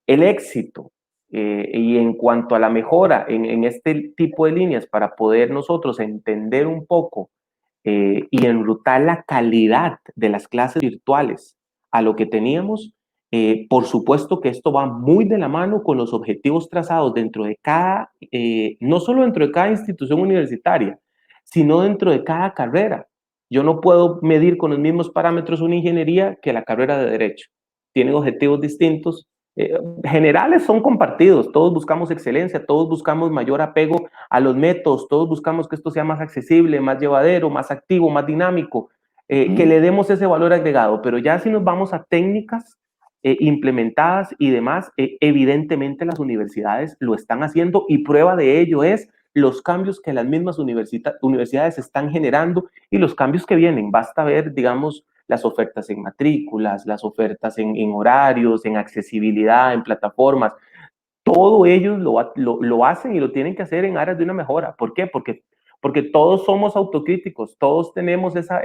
éxito Y en cuanto a la mejora en este tipo de líneas para poder nosotros entender un poco y enrutar la calidad de las clases virtuales a lo que teníamos, por supuesto que esto va muy de la mano con los objetivos trazados dentro de cada, no solo dentro de cada institución universitaria, sino dentro de cada carrera. Yo no puedo medir con los mismos parámetros una ingeniería que la carrera de derecho. Tienen objetivos distintos. Generales son compartidos, todos buscamos excelencia, todos buscamos mayor apego a los métodos, todos buscamos que esto sea más accesible, más llevadero, más activo, más dinámico, que le demos ese valor agregado, pero ya si nos vamos a técnicas implementadas y demás, evidentemente las universidades lo están haciendo y prueba de ello es los cambios que las mismas universidades están generando y los cambios que vienen. Basta ver, digamos, las ofertas en matrículas, las ofertas en horarios, en accesibilidad, en plataformas. Todo ellos lo hacen y lo tienen que hacer en áreas de una mejora. ¿Por qué? Porque todos somos autocríticos, todos tenemos esa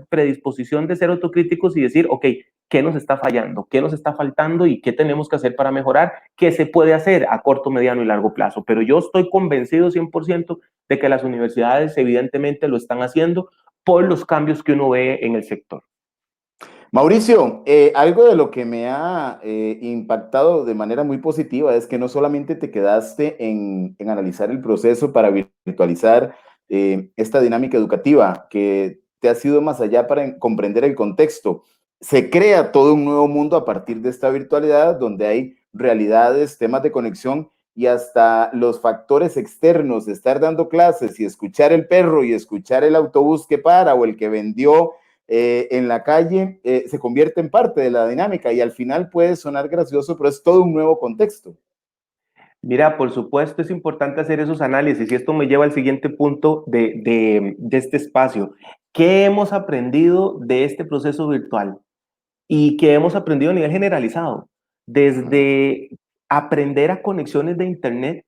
predisposición de ser autocríticos y decir, ok, ¿qué nos está fallando? ¿Qué nos está faltando? ¿Y qué tenemos que hacer para mejorar? ¿Qué se puede hacer a corto, mediano y largo plazo? Pero yo estoy convencido 100% de que las universidades evidentemente lo están haciendo por los cambios que uno ve en el sector. Mauricio, algo de lo que me ha impactado de manera muy positiva es que no solamente te quedaste en analizar el proceso para virtualizar esta dinámica educativa, que te ha sido más allá para comprender el contexto. Se crea todo un nuevo mundo a partir de esta virtualidad, donde hay realidades, temas de conexión y hasta los factores externos de estar dando clases y escuchar el perro y escuchar el autobús que para o el que vendió en la calle, se convierte en parte de la dinámica y al final puede sonar gracioso, pero es todo un nuevo contexto. Mira, por supuesto es importante hacer esos análisis y esto me lleva al siguiente punto de este espacio. ¿Qué hemos aprendido de este proceso virtual? ¿Y qué hemos aprendido a nivel generalizado? Desde aprender a conexiones de Internet,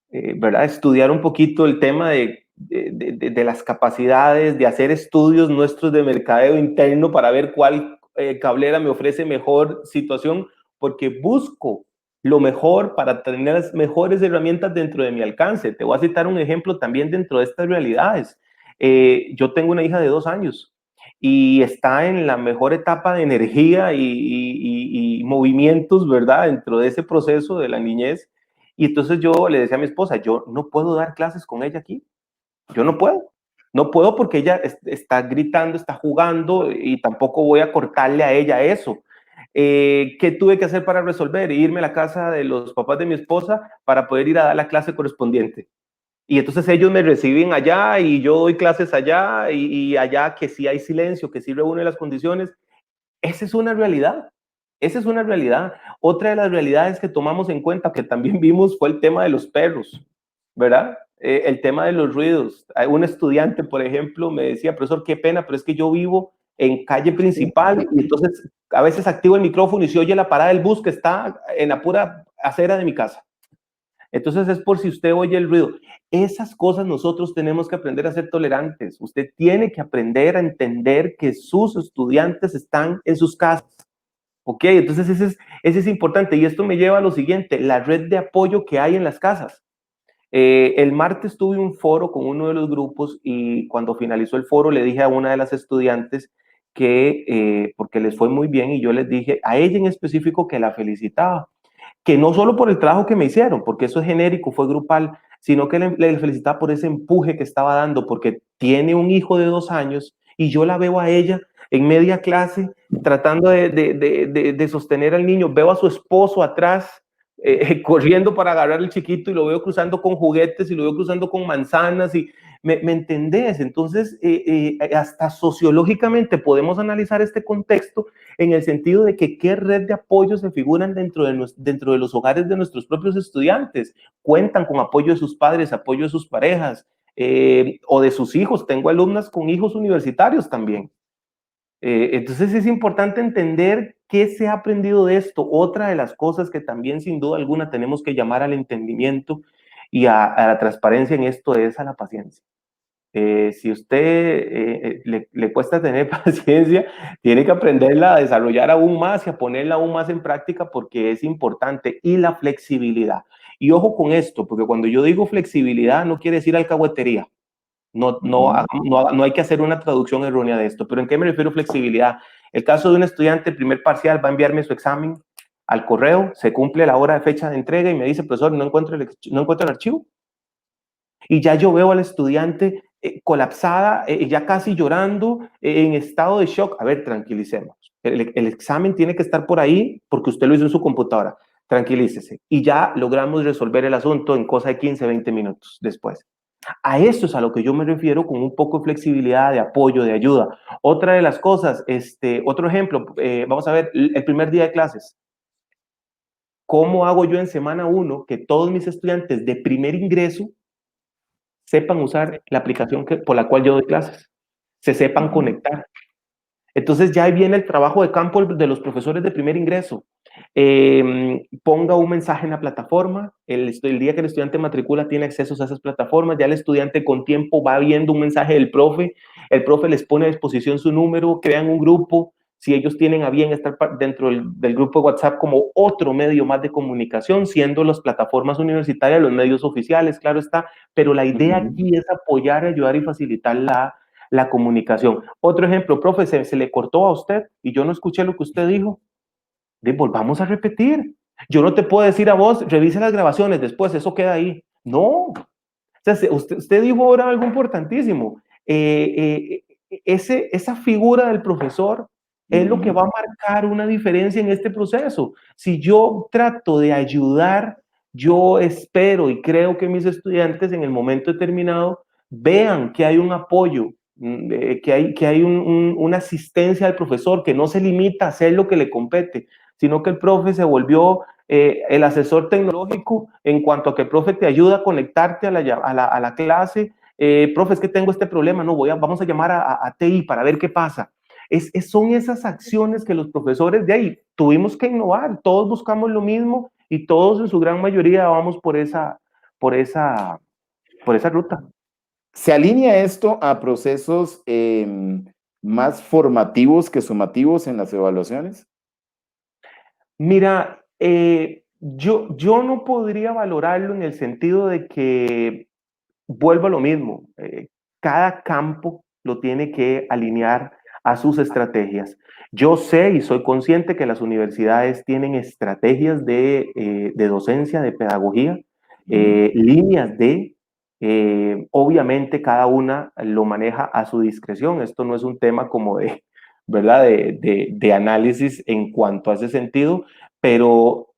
¿verdad? Estudiar un poquito el tema de las capacidades, de hacer estudios nuestros de mercadeo interno para ver cuál cablera me ofrece mejor situación, porque busco lo mejor para tener las mejores herramientas dentro de mi alcance. Te voy a citar un ejemplo también dentro de estas realidades. Yo tengo una hija de 2 años y está en la mejor etapa de energía y movimientos, ¿verdad? Dentro de ese proceso de la niñez. Y entonces yo le decía a mi esposa, yo no puedo dar clases con ella aquí, yo no puedo. No puedo porque ella está gritando, está jugando y tampoco voy a cortarle a ella eso. ¿Qué tuve que hacer para resolver? Irme a la casa de los papás de mi esposa para poder ir a dar la clase correspondiente. Y entonces ellos me reciben allá y yo doy clases allá y allá que sí hay silencio, que sí reúne las condiciones. Esa es una realidad. Esa es una realidad. Otra de las realidades que tomamos en cuenta, que también vimos, fue el tema de los perros, ¿verdad? El tema de los ruidos. Un estudiante, por ejemplo, me decía, profesor, qué pena, pero es que yo vivo en calle principal y entonces a veces activo el micrófono y se oye la parada del bus que está en la pura acera de mi casa. Entonces es por si usted oye el ruido. Esas cosas nosotros tenemos que aprender a ser tolerantes. Usted tiene que aprender a entender que sus estudiantes están en sus casas. Ok, entonces ese es importante. Y esto me lleva a lo siguiente, la red de apoyo que hay en las casas. El martes tuve un foro con uno de los grupos y cuando finalizó el foro le dije a una de las estudiantes que, porque les fue muy bien y yo les dije a ella en específico que la felicitaba, que no solo por el trabajo que me hicieron, porque eso es genérico, fue grupal, sino que le felicitaba por ese empuje que estaba dando, porque tiene un hijo de 2 años y yo la veo a ella en media clase tratando de sostener al niño, veo a su esposo atrás corriendo para agarrar al chiquito y lo veo cruzando con juguetes y lo veo cruzando con manzanas y me entendés. Entonces, hasta sociológicamente podemos analizar este contexto en el sentido de que qué red de apoyo se figuran dentro de los hogares de nuestros propios estudiantes. Cuentan con apoyo de sus padres, apoyo de sus parejas o de sus hijos. Tengo alumnas con hijos universitarios también. Entonces es importante entender qué se ha aprendido de esto. Otra de las cosas que también sin duda alguna tenemos que llamar al entendimiento y a la transparencia en esto es a la paciencia. Si usted le cuesta tener paciencia, tiene que aprenderla a desarrollar aún más y a ponerla aún más en práctica porque es importante. Y la flexibilidad. Y ojo con esto, porque cuando yo digo flexibilidad no quiere decir alcahuetería. No hay que hacer una traducción errónea de esto. Pero ¿en qué me refiero flexibilidad? El caso de un estudiante, primer parcial, va a enviarme su examen al correo, se cumple la hora de fecha de entrega y me dice, profesor, no encuentro el archivo. Y ya yo veo al estudiante colapsada, ya casi llorando, en estado de shock. A ver, tranquilicemos. El examen tiene que estar por ahí porque usted lo hizo en su computadora. Tranquilícese. Y ya logramos resolver el asunto en cosa de 15, 20 minutos después. A eso es a lo que yo me refiero con un poco de flexibilidad, de apoyo, de ayuda. Otra de las cosas, otro ejemplo, vamos a ver, el primer día de clases. ¿Cómo hago yo en semana 1 que todos mis estudiantes de primer ingreso sepan usar la aplicación por la cual yo doy clases, se sepan conectar? Entonces ya ahí viene el trabajo de campo de los profesores de primer ingreso. Ponga un mensaje en la plataforma, el día que el estudiante matricula tiene acceso a esas plataformas, ya el estudiante con tiempo va viendo un mensaje del profe, el profe les pone a disposición su número, crean un grupo, si ellos tienen a bien estar dentro del grupo de WhatsApp como otro medio más de comunicación, siendo las plataformas universitarias los medios oficiales, claro está, pero la idea aquí es apoyar, ayudar y facilitar la comunicación. Otro ejemplo, profe, se le cortó a usted y yo no escuché lo que usted dijo. Volvamos a repetir. Yo no te puedo decir a vos, revise las grabaciones, después eso queda ahí. No. O sea, usted dijo ahora algo importantísimo. Esa figura del profesor es lo que va a marcar una diferencia en este proceso. Si yo trato de ayudar, yo espero y creo que mis estudiantes en el momento determinado vean que hay un apoyo, que hay una asistencia al profesor, que no se limita a hacer lo que le compete, sino que el profe se volvió el asesor tecnológico en cuanto a que el profe te ayuda a conectarte a la clase. Profe, es que tengo este problema, no, vamos a llamar a TI para ver qué pasa. Son esas acciones que los profesores de ahí tuvimos que innovar, todos buscamos lo mismo y todos en su gran mayoría vamos por esa ruta. ¿Se alinea esto a procesos más formativos que sumativos en las evaluaciones? Mira, yo no podría valorarlo en el sentido de que vuelvo a lo mismo. Cada campo lo tiene que alinear a sus estrategias. Yo sé y soy consciente que las universidades tienen estrategias de docencia, de pedagogía, líneas obviamente cada una lo maneja a su discreción. Esto no es un tema como ¿verdad? De análisis en cuanto a ese sentido, pero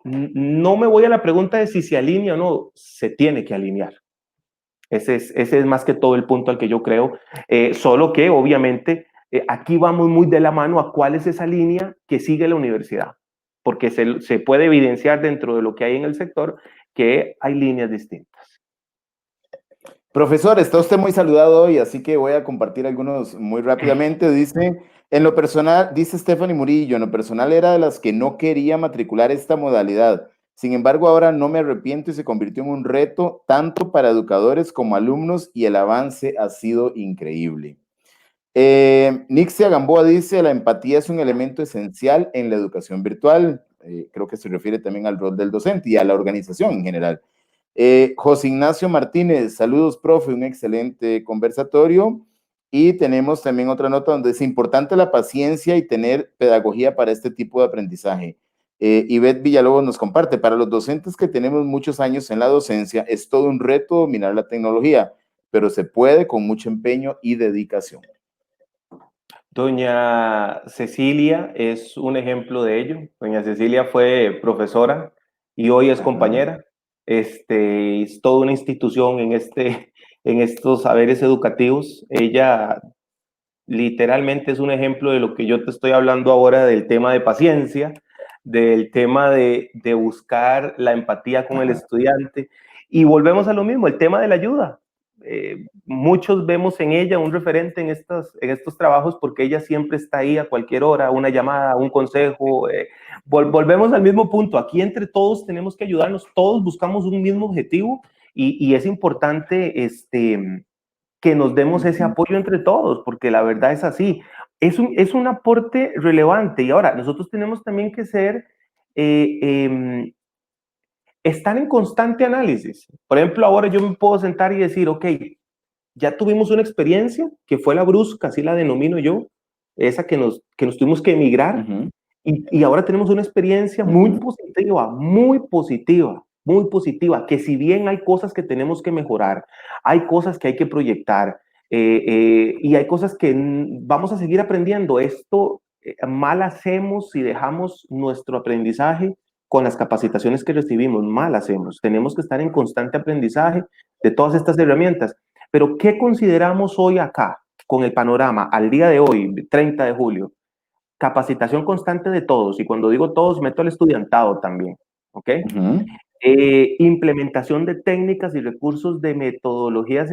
no me voy a la pregunta de si se alinea o no, se tiene que alinear. Ese es más que todo el punto al que yo creo, solo que obviamente aquí vamos muy de la mano a cuál es esa línea que sigue la universidad, porque se puede evidenciar dentro de lo que hay en el sector que hay líneas distintas. Profesor, está usted muy saludado hoy, así que voy a compartir algunos muy rápidamente. Dice, en lo personal, dice Stephanie Murillo, en lo personal era de las que no quería matricular esta modalidad. Sin embargo, ahora no me arrepiento y se convirtió en un reto tanto para educadores como alumnos y el avance ha sido increíble. Nixia Gamboa dice, la empatía es un elemento esencial en la educación virtual. Creo que se refiere también al rol del docente y a la organización en general. José Ignacio Martínez, saludos, profe, un excelente conversatorio. Y tenemos también otra nota donde es importante la paciencia y tener pedagogía para este tipo de aprendizaje. Ivette Villalobos nos comparte, para los docentes que tenemos muchos años en la docencia, es todo un reto dominar la tecnología, pero se puede con mucho empeño y dedicación. Doña Cecilia es un ejemplo de ello. Doña Cecilia fue profesora y hoy es compañera. Es toda una institución en estos saberes educativos. Ella literalmente es un ejemplo de lo que yo te estoy hablando ahora, del tema de paciencia, del tema de buscar la empatía con el estudiante. Y volvemos a lo mismo, el tema de la ayuda. Muchos vemos en ella un referente en estos trabajos porque ella siempre está ahí a cualquier hora, una llamada, un consejo. Volvemos al mismo punto, aquí entre todos tenemos que ayudarnos, todos buscamos un mismo objetivo y es importante que nos demos ese apoyo entre todos, porque la verdad es así. Es un aporte relevante. Y ahora, nosotros tenemos también que ser, estar en constante análisis. Por ejemplo, ahora yo me puedo sentar y decir, ok, ya tuvimos una experiencia que fue la brusca, así la denomino yo, esa que nos tuvimos que emigrar, y ahora tenemos una experiencia muy positiva, muy positiva, muy positiva, que si bien hay cosas que tenemos que mejorar, hay cosas que hay que proyectar, y hay cosas que vamos a seguir aprendiendo. Esto mal hacemos si dejamos nuestro aprendizaje con las capacitaciones que recibimos, mal hacemos. Tenemos que estar en constante aprendizaje de todas estas herramientas. Pero ¿qué consideramos hoy acá, con el panorama, al día de hoy, 30 de julio? Capacitación constante de todos, y cuando digo todos, meto al estudiantado también, ¿ok? Implementación de técnicas y recursos de metodologías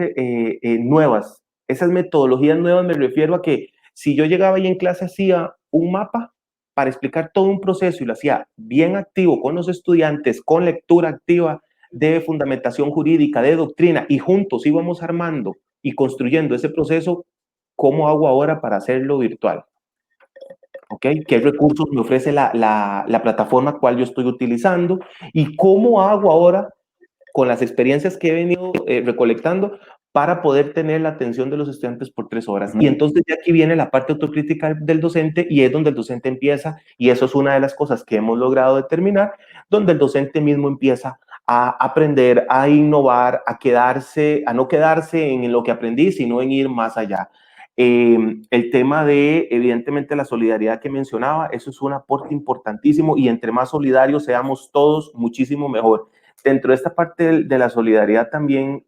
nuevas. Esas metodologías nuevas me refiero a que si yo llegaba y en clase hacía un mapa para explicar todo un proceso y lo hacía bien activo con los estudiantes, con lectura activa de fundamentación jurídica, de doctrina, y juntos íbamos armando y construyendo ese proceso, ¿cómo hago ahora para hacerlo virtual? ¿Ok? ¿Qué recursos me ofrece la plataforma cual yo estoy utilizando? ¿Y cómo hago ahora con las experiencias que he venido recolectando para poder tener la atención de los estudiantes por 3 horas? Y entonces de aquí viene la parte autocrítica del docente, y es donde el docente empieza, y eso es una de las cosas que hemos logrado determinar, donde el docente mismo empieza a aprender, a innovar, a no quedarse en lo que aprendí, sino en ir más allá. El tema de, evidentemente, la solidaridad que mencionaba, eso es un aporte importantísimo, y entre más solidarios seamos todos, muchísimo mejor. Dentro de esta parte de la solidaridad también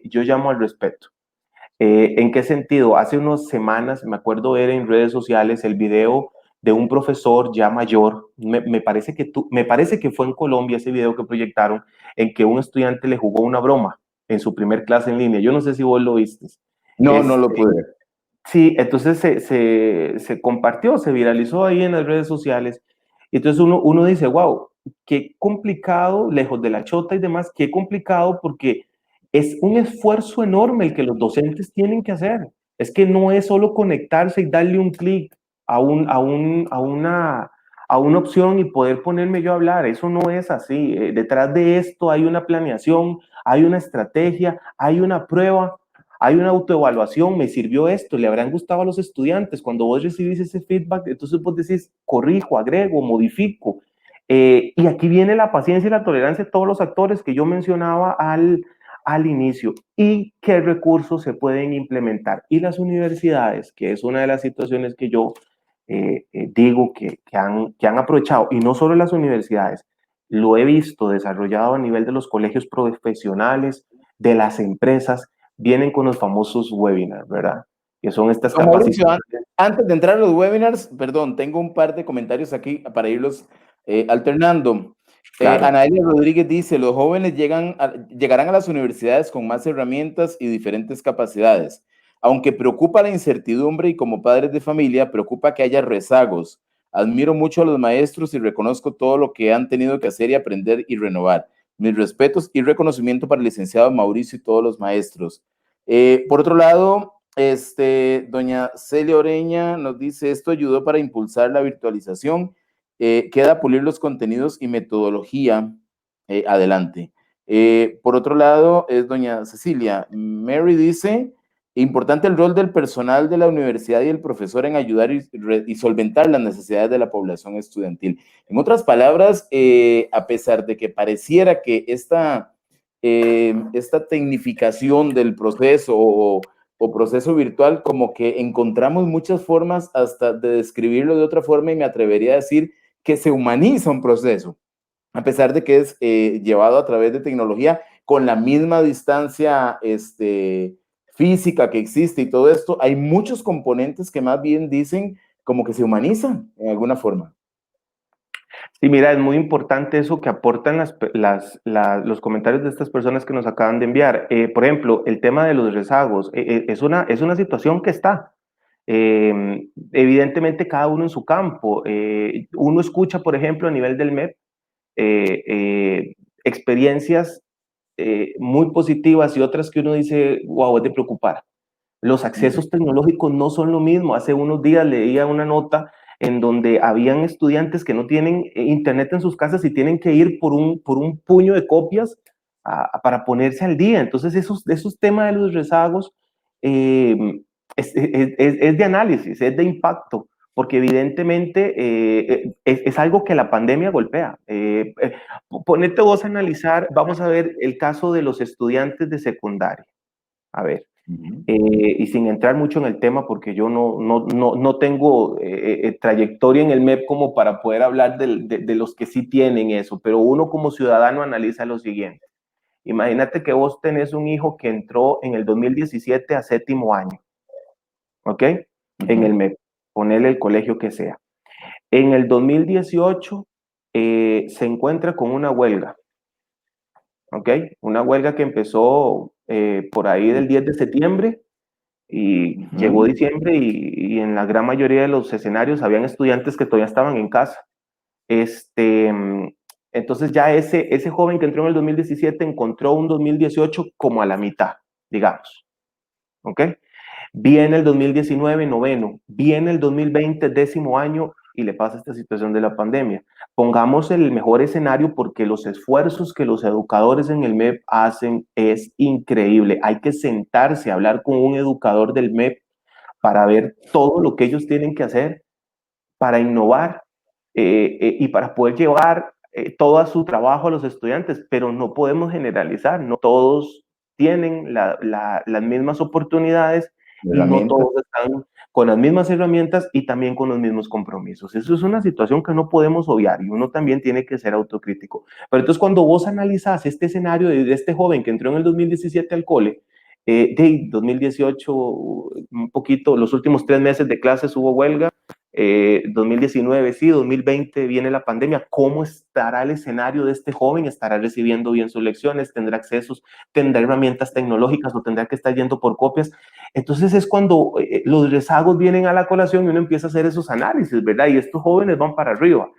yo llamo al respeto. ¿En qué sentido? Hace unas semanas me acuerdo ver en redes sociales el video de un profesor ya mayor, me parece que fue en Colombia ese video que proyectaron, en que un estudiante le jugó una broma en su primer clase en línea. Yo no sé si vos lo viste. No, no lo pude ver. Sí, entonces se compartió, se viralizó ahí en las redes sociales. Entonces uno dice, wow, qué complicado, lejos de la chota y demás, qué complicado, porque es un esfuerzo enorme el que los docentes tienen que hacer. Es que no es solo conectarse y darle un clic a una opción y poder ponerme yo a hablar. Eso no es así. Detrás de esto hay una planeación, hay una estrategia, hay una prueba, hay una autoevaluación. Me sirvió esto, le habrán gustado a los estudiantes. Cuando vos recibís ese feedback, entonces vos decís, corrijo, agrego, modifico. Y aquí viene la paciencia y la tolerancia de todos los actores que yo mencionaba al inicio. ¿Y qué recursos se pueden implementar? Y las universidades, que es una de las situaciones que yo digo que han aprovechado, y no solo las universidades, lo he visto desarrollado a nivel de los colegios profesionales, de las empresas, vienen con los famosos webinars, ¿verdad? Que son estas Don Mauricio, capacitaciones. antes de entrar a los webinars, perdón, tengo un par de comentarios aquí para irlos alternando. Claro. Anaelia Rodríguez dice, los jóvenes llegarán a las universidades con más herramientas y diferentes capacidades. Aunque preocupa la incertidumbre y como padres de familia, preocupa que haya rezagos. Admiro mucho a los maestros y reconozco todo lo que han tenido que hacer y aprender y renovar. Mis respetos y reconocimiento para el licenciado Mauricio y todos los maestros. Por otro lado, doña Celia Oreña nos dice, esto ayudó para impulsar la virtualización, queda pulir los contenidos y metodología adelante. Por otro lado, es doña Cecilia. Mary dice, importante el rol del personal de la universidad y el profesor en ayudar y solventar las necesidades de la población estudiantil. En otras palabras, a pesar de que pareciera que esta tecnificación del proceso o proceso virtual, como que encontramos muchas formas hasta de describirlo de otra forma, y me atrevería a decir que se humaniza un proceso, a pesar de que es llevado a través de tecnología con la misma distancia física que existe y todo esto. Hay muchos componentes que más bien dicen como que se humanizan en alguna forma. Sí, mira, es muy importante eso que aportan los comentarios de estas personas que nos acaban de enviar. Por ejemplo, el tema de los rezagos es una situación que está. Evidentemente, cada uno en su campo. Uno escucha, por ejemplo, a nivel del MEP, experiencias muy positivas y otras que uno dice, wow, es de preocupar. Los accesos tecnológicos no son lo mismo. Hace unos días leía una nota en donde habían estudiantes que no tienen internet en sus casas y tienen que ir por un puño de copias para ponerse al día. Entonces, esos temas de los rezagos es de análisis, es de impacto, porque evidentemente es algo que la pandemia golpea. Ponete vos a analizar, vamos a ver el caso de los estudiantes de secundaria. A ver, y sin entrar mucho en el tema, porque yo no tengo trayectoria en el MEP como para poder hablar de los que sí tienen eso, pero uno como ciudadano analiza lo siguiente. Imagínate que vos tenés un hijo que entró en el 2017 a séptimo año, ¿ok? En el MEP, ponerle el colegio que sea. En el 2018 se encuentra con una huelga, ¿ok? Una huelga que empezó por ahí del 10 de septiembre y llegó diciembre y en la gran mayoría de los escenarios habían estudiantes que todavía estaban en casa. Entonces ya ese joven que entró en el 2017 encontró un 2018 como a la mitad, digamos, ¿ok? Viene el 2019, noveno, viene el 2020, décimo año, y le pasa esta situación de la pandemia. Pongamos el mejor escenario porque los esfuerzos que los educadores en el MEP hacen es increíble. Hay que sentarse a hablar con un educador del MEP para ver todo lo que ellos tienen que hacer para innovar y para poder llevar todo su trabajo a los estudiantes, pero no podemos generalizar, no todos tienen las mismas oportunidades y no todos están con las mismas herramientas y también con los mismos compromisos. Eso es una situación que no podemos obviar y uno también tiene que ser autocrítico. Pero entonces cuando vos analizás este escenario de este joven que entró en el 2017 al cole, de 2018 un poquito, los últimos 3 meses de clases hubo huelga, 2019 sí, 2020 viene la pandemia. ¿Cómo estará el escenario de este joven? ¿Estará recibiendo bien sus lecciones? ¿Tendrá accesos? ¿Tendrá herramientas tecnológicas o tendrá que estar yendo por copias? Entonces es cuando los rezagos vienen a la colación y uno empieza a hacer esos análisis, ¿verdad? Y estos jóvenes van para arriba.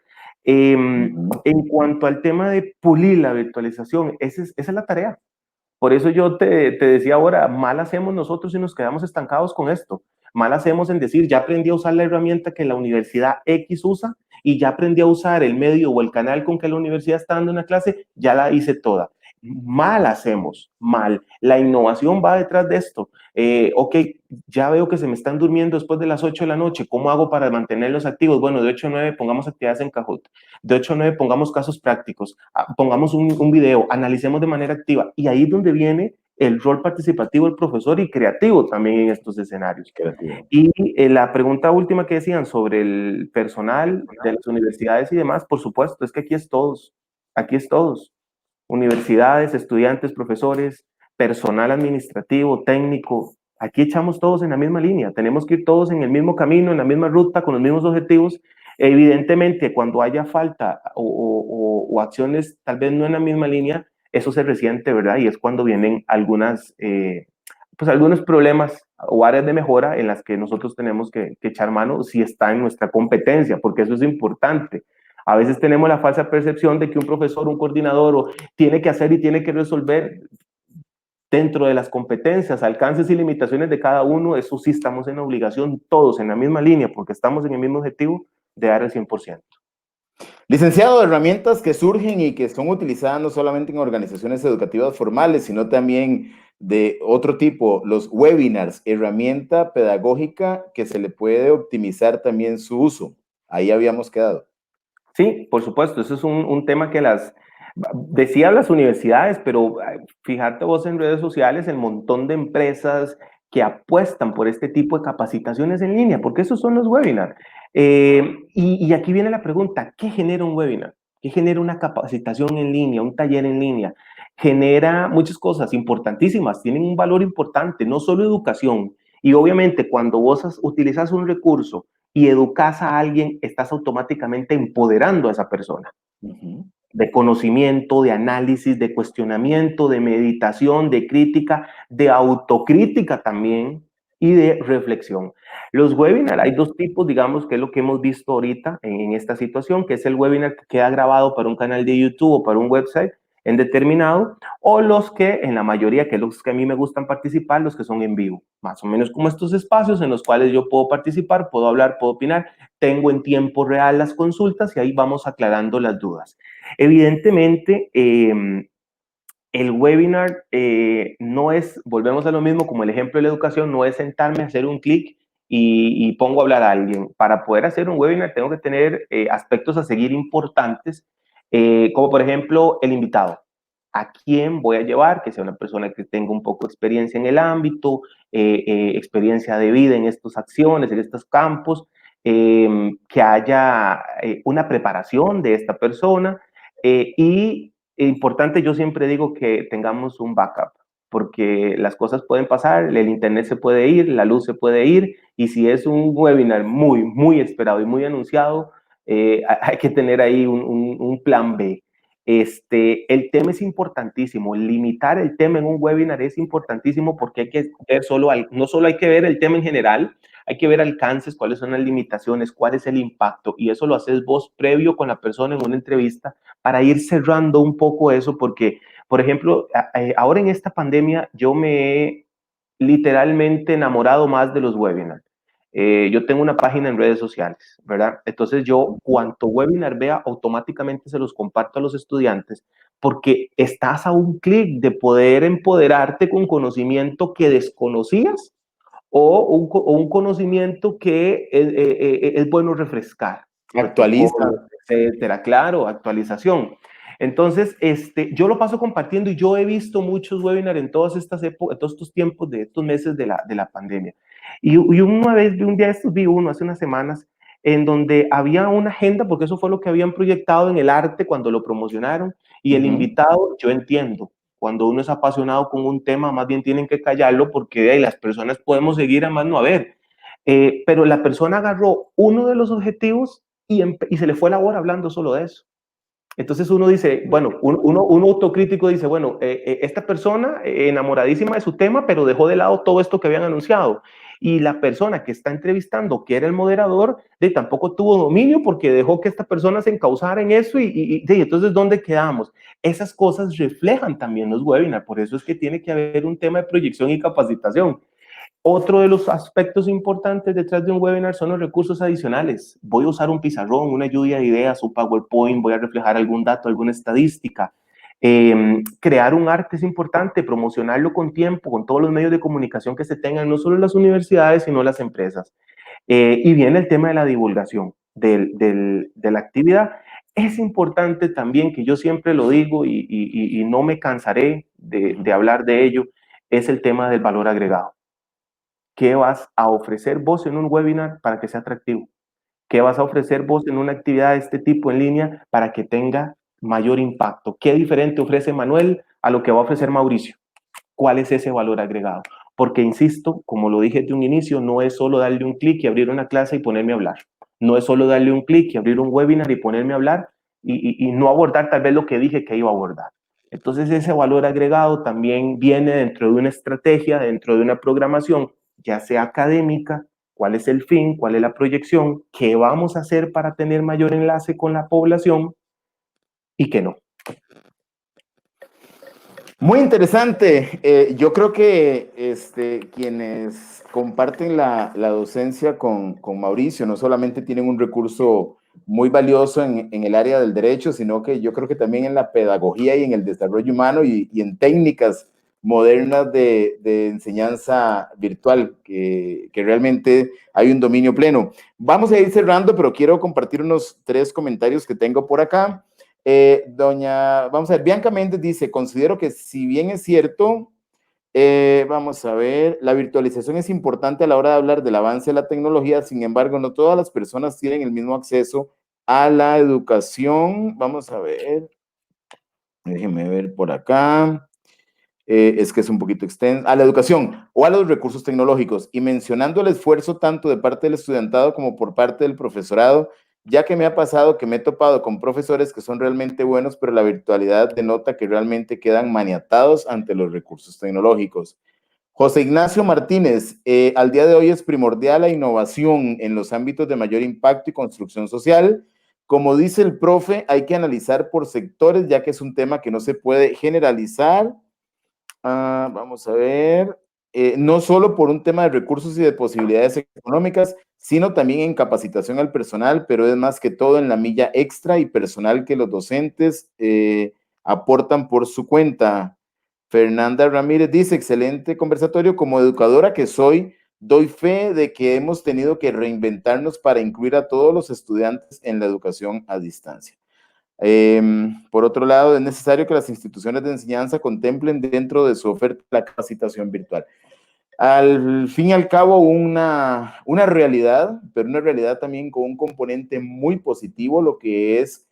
En cuanto al tema de pulir la virtualización, esa es la tarea. Por eso yo te decía ahora, mal hacemos nosotros si nos quedamos estancados con esto. Mal hacemos en decir, ya aprendí a usar la herramienta que la universidad X usa y ya aprendí a usar el medio o el canal con que la universidad está dando una clase, ya la hice toda. Mal hacemos, mal. La innovación va detrás de esto. Ok, ya veo que se me están durmiendo después de las 8 de la noche. ¿Cómo hago para mantenerlos activos? Bueno, de 8 a 9 pongamos actividades en Kahoot. De 8 a 9 pongamos casos prácticos. Pongamos un video, analicemos de manera activa. Y ahí es donde viene el rol participativo del profesor y creativo también en estos escenarios. Creativo. Y la pregunta última que decían sobre el personal de las universidades y demás, por supuesto, es que aquí es todos. Aquí es todos. Universidades, estudiantes, profesores, personal administrativo, técnico, aquí echamos todos en la misma línea, tenemos que ir todos en el mismo camino, en la misma ruta, con los mismos objetivos. Evidentemente, cuando haya falta o acciones tal vez no en la misma línea, eso se resiente, ¿verdad? Y es cuando vienen algunos problemas o áreas de mejora en las que nosotros tenemos que echar mano si está en nuestra competencia, porque eso es importante. A veces tenemos la falsa percepción de que un profesor, un coordinador tiene que hacer y tiene que resolver dentro de las competencias, alcances y limitaciones de cada uno. Eso sí estamos en obligación, todos en la misma línea, porque estamos en el mismo objetivo de dar el 100%. Licenciado, herramientas que surgen y que son utilizadas no solamente en organizaciones educativas formales, sino también de otro tipo, los webinars, herramienta pedagógica que se le puede optimizar también su uso. Ahí habíamos quedado. Sí, por supuesto, eso es un tema que decía las universidades, pero fíjate vos en redes sociales el montón de empresas que apuestan por este tipo de capacitaciones en línea, porque esos son los webinars. Y aquí viene la pregunta, ¿qué genera un webinar? ¿Qué genera una capacitación en línea, un taller en línea? Genera muchas cosas importantísimas, tienen un valor importante, no solo educación. Y obviamente cuando vos utilizas un recurso y educas a alguien, estás automáticamente empoderando a esa persona. De conocimiento, de análisis, de cuestionamiento, de meditación, de crítica, de autocrítica también y de reflexión. Los webinars, hay dos tipos, digamos, que es lo que hemos visto ahorita en esta situación, que es el webinar que queda grabado para un canal de YouTube o para un website, en determinado, o los que en la mayoría, que es los que a mí me gustan participar, los que son en vivo, más o menos como estos espacios en los cuales yo puedo participar, puedo hablar, puedo opinar, tengo en tiempo real las consultas y ahí vamos aclarando las dudas. Evidentemente, el webinar no es, volvemos a lo mismo, como el ejemplo de la educación, no es sentarme a hacer un clic y pongo a hablar a alguien. Para poder hacer un webinar tengo que tener aspectos a seguir importantes, como por ejemplo el invitado. ¿A quién voy a llevar? Que sea una persona que tenga un poco de experiencia en el ámbito, experiencia de vida en estas acciones, en estos campos, que haya una preparación de esta persona y importante, yo siempre digo que tengamos un backup, porque las cosas pueden pasar, el internet se puede ir, la luz se puede ir, y si es un webinar muy, muy esperado y muy anunciado, hay que tener ahí un plan B. El tema es importantísimo, limitar el tema en un webinar es importantísimo porque hay que ver no solo hay que ver el tema en general, hay que ver alcances, cuáles son las limitaciones, cuál es el impacto, y eso lo haces vos previo con la persona en una entrevista para ir cerrando un poco eso, porque, por ejemplo, ahora en esta pandemia yo me he literalmente enamorado más de los webinars. Yo tengo una página en redes sociales, ¿verdad? Entonces yo, cuanto webinar vea, automáticamente se los comparto a los estudiantes, porque estás a un clic de poder empoderarte con conocimiento que desconocías o un conocimiento que es bueno refrescar, protocolos, Actualiza. etcétera, claro, actualización. Entonces, yo lo paso compartiendo y yo he visto muchos webinars en todas estas épocas, todos estos tiempos de estos meses de la pandemia. Y una vez, un día estos vi uno hace unas semanas en donde había una agenda, porque eso fue lo que habían proyectado en el arte cuando lo promocionaron, y el invitado, yo entiendo, cuando uno es apasionado con un tema, más bien tienen que callarlo porque hey, las personas podemos seguir a más no haber. Pero la persona agarró uno de los objetivos y se le fue la hora hablando solo de eso. Entonces uno dice, bueno, uno autocrítico dice, bueno, esta persona enamoradísima de su tema, pero dejó de lado todo esto que habían anunciado. Y la persona que está entrevistando, que era el moderador, tampoco tuvo dominio porque dejó que esta persona se encauzara en eso entonces, ¿dónde quedamos? Esas cosas reflejan también los webinars, por eso es que tiene que haber un tema de proyección y capacitación. Otro de los aspectos importantes detrás de un webinar son los recursos adicionales. Voy a usar un pizarrón, una lluvia de ideas, un PowerPoint, voy a reflejar algún dato, alguna estadística. Crear un arte es importante, promocionarlo con tiempo, con todos los medios de comunicación que se tengan, no solo las universidades, sino las empresas. Y viene el tema de la divulgación de la actividad. Es importante también, que yo siempre lo digo y no me cansaré de hablar de ello, es el tema del valor agregado. ¿Qué vas a ofrecer vos en un webinar para que sea atractivo? ¿Qué vas a ofrecer vos en una actividad de este tipo en línea para que tenga mayor impacto? ¿Qué diferente ofrece Manuel a lo que va a ofrecer Mauricio? ¿Cuál es ese valor agregado? Porque, insisto, como lo dije de un inicio, no es solo darle un clic y abrir una clase y ponerme a hablar. No es solo darle un clic y abrir un webinar y ponerme a hablar y no abordar tal vez lo que dije que iba a abordar. Entonces, ese valor agregado también viene dentro de una estrategia, dentro de una programación, ya sea académica, cuál es el fin, cuál es la proyección, qué vamos a hacer para tener mayor enlace con la población y qué no. Muy interesante. Yo creo que quienes comparten la docencia con Mauricio no solamente tienen un recurso muy valioso en el área del derecho, sino que yo creo que también en la pedagogía y en el desarrollo humano y en técnicas modernas de enseñanza virtual, que realmente hay un dominio pleno. Vamos a ir cerrando, pero quiero compartir unos 3 comentarios que tengo por acá. Vamos a ver, Bianca Méndez dice, considero que si bien es cierto, vamos a ver, la virtualización es importante a la hora de hablar del avance de la tecnología, sin embargo, no todas las personas tienen el mismo acceso a la educación. Vamos a ver, déjenme ver por acá. Es que es un poquito extenso, a la educación o a los recursos tecnológicos, y mencionando el esfuerzo tanto de parte del estudiantado como por parte del profesorado, ya que me ha pasado que me he topado con profesores que son realmente buenos, pero la virtualidad denota que realmente quedan maniatados ante los recursos tecnológicos. José Ignacio Martínez, al día de hoy es primordial la innovación en los ámbitos de mayor impacto y construcción social. Como dice el profe, hay que analizar por sectores, ya que es un tema que no se puede generalizar. Vamos a ver, no solo por un tema de recursos y de posibilidades económicas, sino también en capacitación al personal, pero es más que todo en la milla extra y personal que los docentes aportan por su cuenta. Fernanda Ramírez dice, excelente conversatorio, como educadora que soy, doy fe de que hemos tenido que reinventarnos para incluir a todos los estudiantes en la educación a distancia. Por otro lado, es necesario que las instituciones de enseñanza contemplen dentro de su oferta la capacitación virtual. Al fin y al cabo, una realidad, pero una realidad también con un componente muy positivo, lo que es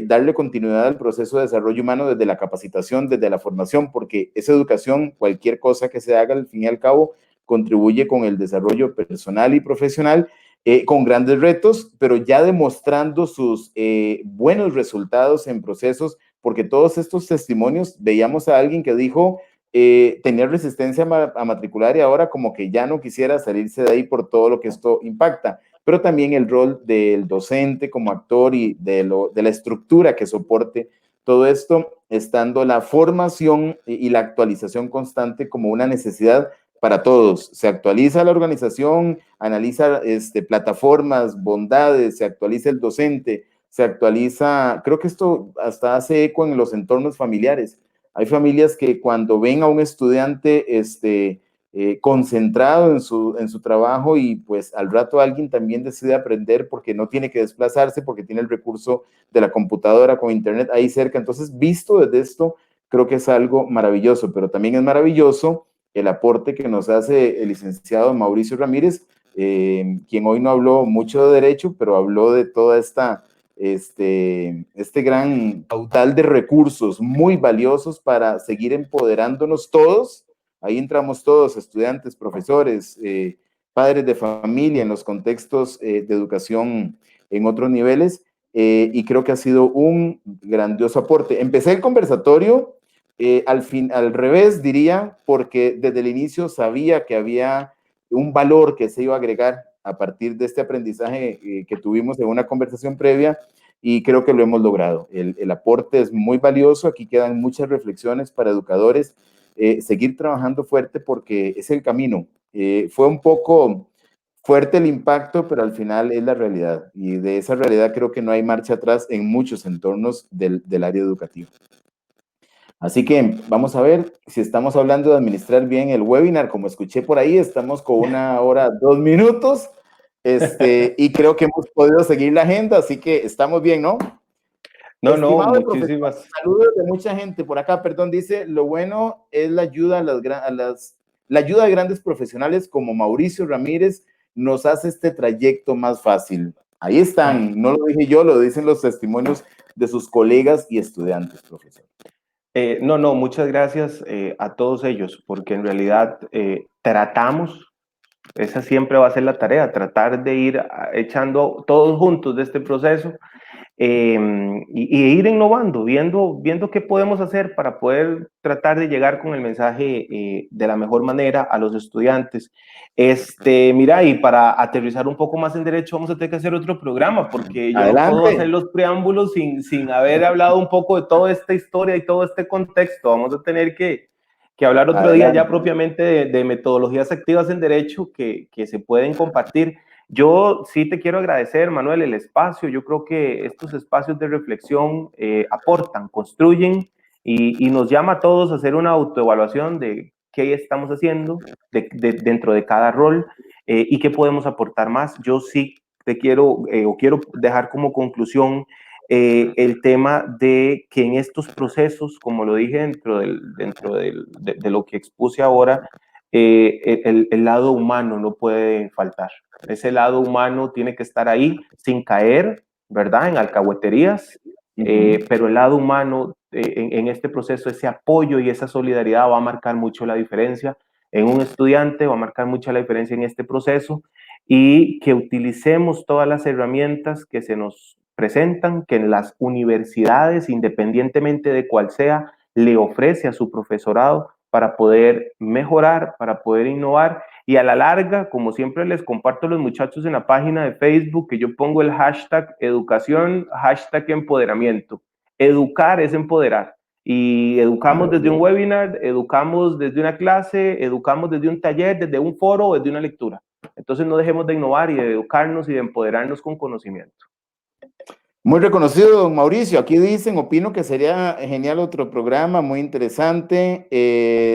darle continuidad al proceso de desarrollo humano desde la capacitación, desde la formación, porque esa educación, cualquier cosa que se haga, al fin y al cabo, contribuye con el desarrollo personal y profesional, con grandes retos, pero ya demostrando sus buenos resultados en procesos, porque todos estos testimonios, veíamos a alguien que dijo, tenía resistencia a matricular y ahora como que ya no quisiera salirse de ahí por todo lo que esto impacta, pero también el rol del docente como actor y de la estructura que soporte todo esto, estando la formación y la actualización constante como una necesidad para todos. Se actualiza la organización, analiza plataformas, bondades, se actualiza el docente, se actualiza, creo que esto hasta hace eco en los entornos familiares. Hay familias que cuando ven a un estudiante concentrado en su trabajo y pues al rato alguien también decide aprender porque no tiene que desplazarse, porque tiene el recurso de la computadora con internet ahí cerca. Entonces, visto desde esto, creo que es algo maravilloso, pero también es maravilloso el aporte que nos hace el licenciado Mauricio Ramírez, quien hoy no habló mucho de derecho, pero habló de toda este gran caudal de recursos muy valiosos para seguir empoderándonos todos. Ahí entramos todos, estudiantes, profesores, padres de familia en los contextos de educación en otros niveles, y creo que ha sido un grandioso aporte. Empecé el conversatorio al revés, diría, porque desde el inicio sabía que había un valor que se iba a agregar a partir de este aprendizaje que tuvimos en una conversación previa, y creo que lo hemos logrado. El aporte es muy valioso, aquí quedan muchas reflexiones para educadores, seguir trabajando fuerte porque es el camino. Fue un poco fuerte el impacto, pero al final es la realidad, y de esa realidad creo que no hay marcha atrás en muchos entornos del área educativa. Así que vamos a ver si estamos hablando de administrar bien el webinar. Como escuché por ahí, estamos con 1 hora, 2 minutos, y creo que hemos podido seguir la agenda, así que estamos bien, ¿no? No, Estimado profesor, muchísimas. saludos de mucha gente por acá, perdón, dice, lo bueno es la ayuda la ayuda de grandes profesionales como Mauricio Ramírez nos hace este trayecto más fácil. Ahí están, no lo dije yo, lo dicen los testimonios de sus colegas y estudiantes, profesor. No, muchas gracias a todos ellos, porque en realidad tratamos, esa siempre va a ser la tarea, tratar de ir echando todos juntos de este proceso y ir innovando, viendo qué podemos hacer para poder tratar de llegar con el mensaje de la mejor manera a los estudiantes. Mira, y para aterrizar un poco más en derecho, vamos a tener que hacer otro programa, porque yo no puedo hacer los preámbulos sin haber hablado un poco de toda esta historia y todo este contexto. Vamos a tener que hablar otro día ya propiamente de metodologías activas en derecho que se pueden compartir. Yo sí te quiero agradecer, Manuel, el espacio. Yo creo que estos espacios de reflexión aportan, construyen y nos llama a todos a hacer una autoevaluación de qué estamos haciendo dentro de cada rol y qué podemos aportar más. Yo sí te quiero o quiero dejar como conclusión el tema de que en estos procesos, como lo dije de lo que expuse ahora, el lado humano no puede faltar. Ese lado humano tiene que estar ahí sin caer, ¿verdad? En alcahueterías, pero el lado humano en este proceso, ese apoyo y esa solidaridad va a marcar mucho la diferencia en un estudiante, va a marcar mucho la diferencia en este proceso, y que utilicemos todas las herramientas que se nos presentan, que en las universidades, independientemente de cuál sea, le ofrece a su profesorado para poder mejorar, para poder innovar y a la larga, como siempre les comparto a los muchachos en la página de Facebook, que yo pongo el hashtag educación, hashtag empoderamiento. Educar es empoderar. Y educamos desde un webinar, educamos desde una clase, educamos desde un taller, desde un foro o desde una lectura. Entonces no dejemos de innovar y de educarnos y de empoderarnos con conocimiento. Muy reconocido, don Mauricio. Aquí dicen, opino que sería genial otro programa, muy interesante.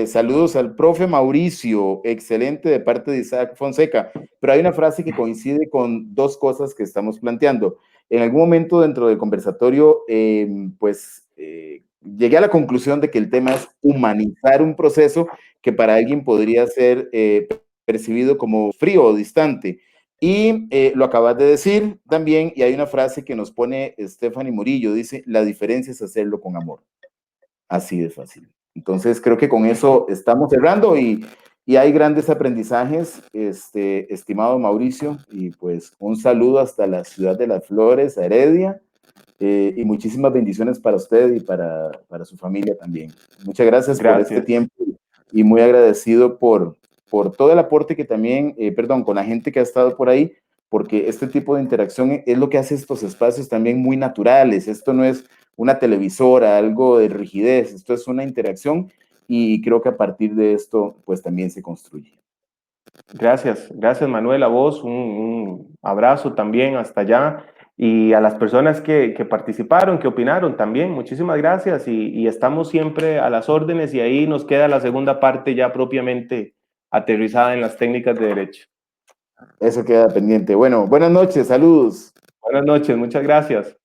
Saludos al profe Mauricio, excelente de parte de Isaac Fonseca. Pero hay una frase que coincide con dos cosas que estamos planteando. En algún momento dentro del conversatorio, llegué a la conclusión de que el tema es humanizar un proceso que para alguien podría ser percibido como frío o distante. Y lo acabas de decir también, y hay una frase que nos pone Stephanie Murillo, dice, la diferencia es hacerlo con amor. Así de fácil. Entonces creo que con eso estamos cerrando y hay grandes aprendizajes, estimado Mauricio, y pues un saludo hasta la ciudad de las Flores, a Heredia, y muchísimas bendiciones para usted y para su familia también. Muchas gracias por este tiempo y muy agradecido por todo el aporte que también, con la gente que ha estado por ahí, porque este tipo de interacción es lo que hace estos espacios también muy naturales. Esto no es una televisora, algo de rigidez, esto es una interacción y creo que a partir de esto, pues también se construye. Gracias, gracias Manuel, a vos, un abrazo también hasta allá y a las personas que participaron, que opinaron también, muchísimas gracias y estamos siempre a las órdenes y ahí nos queda la segunda parte ya propiamente aterrizada en las técnicas de derecho. Eso queda pendiente. Bueno, buenas noches, saludos. Buenas noches, muchas gracias.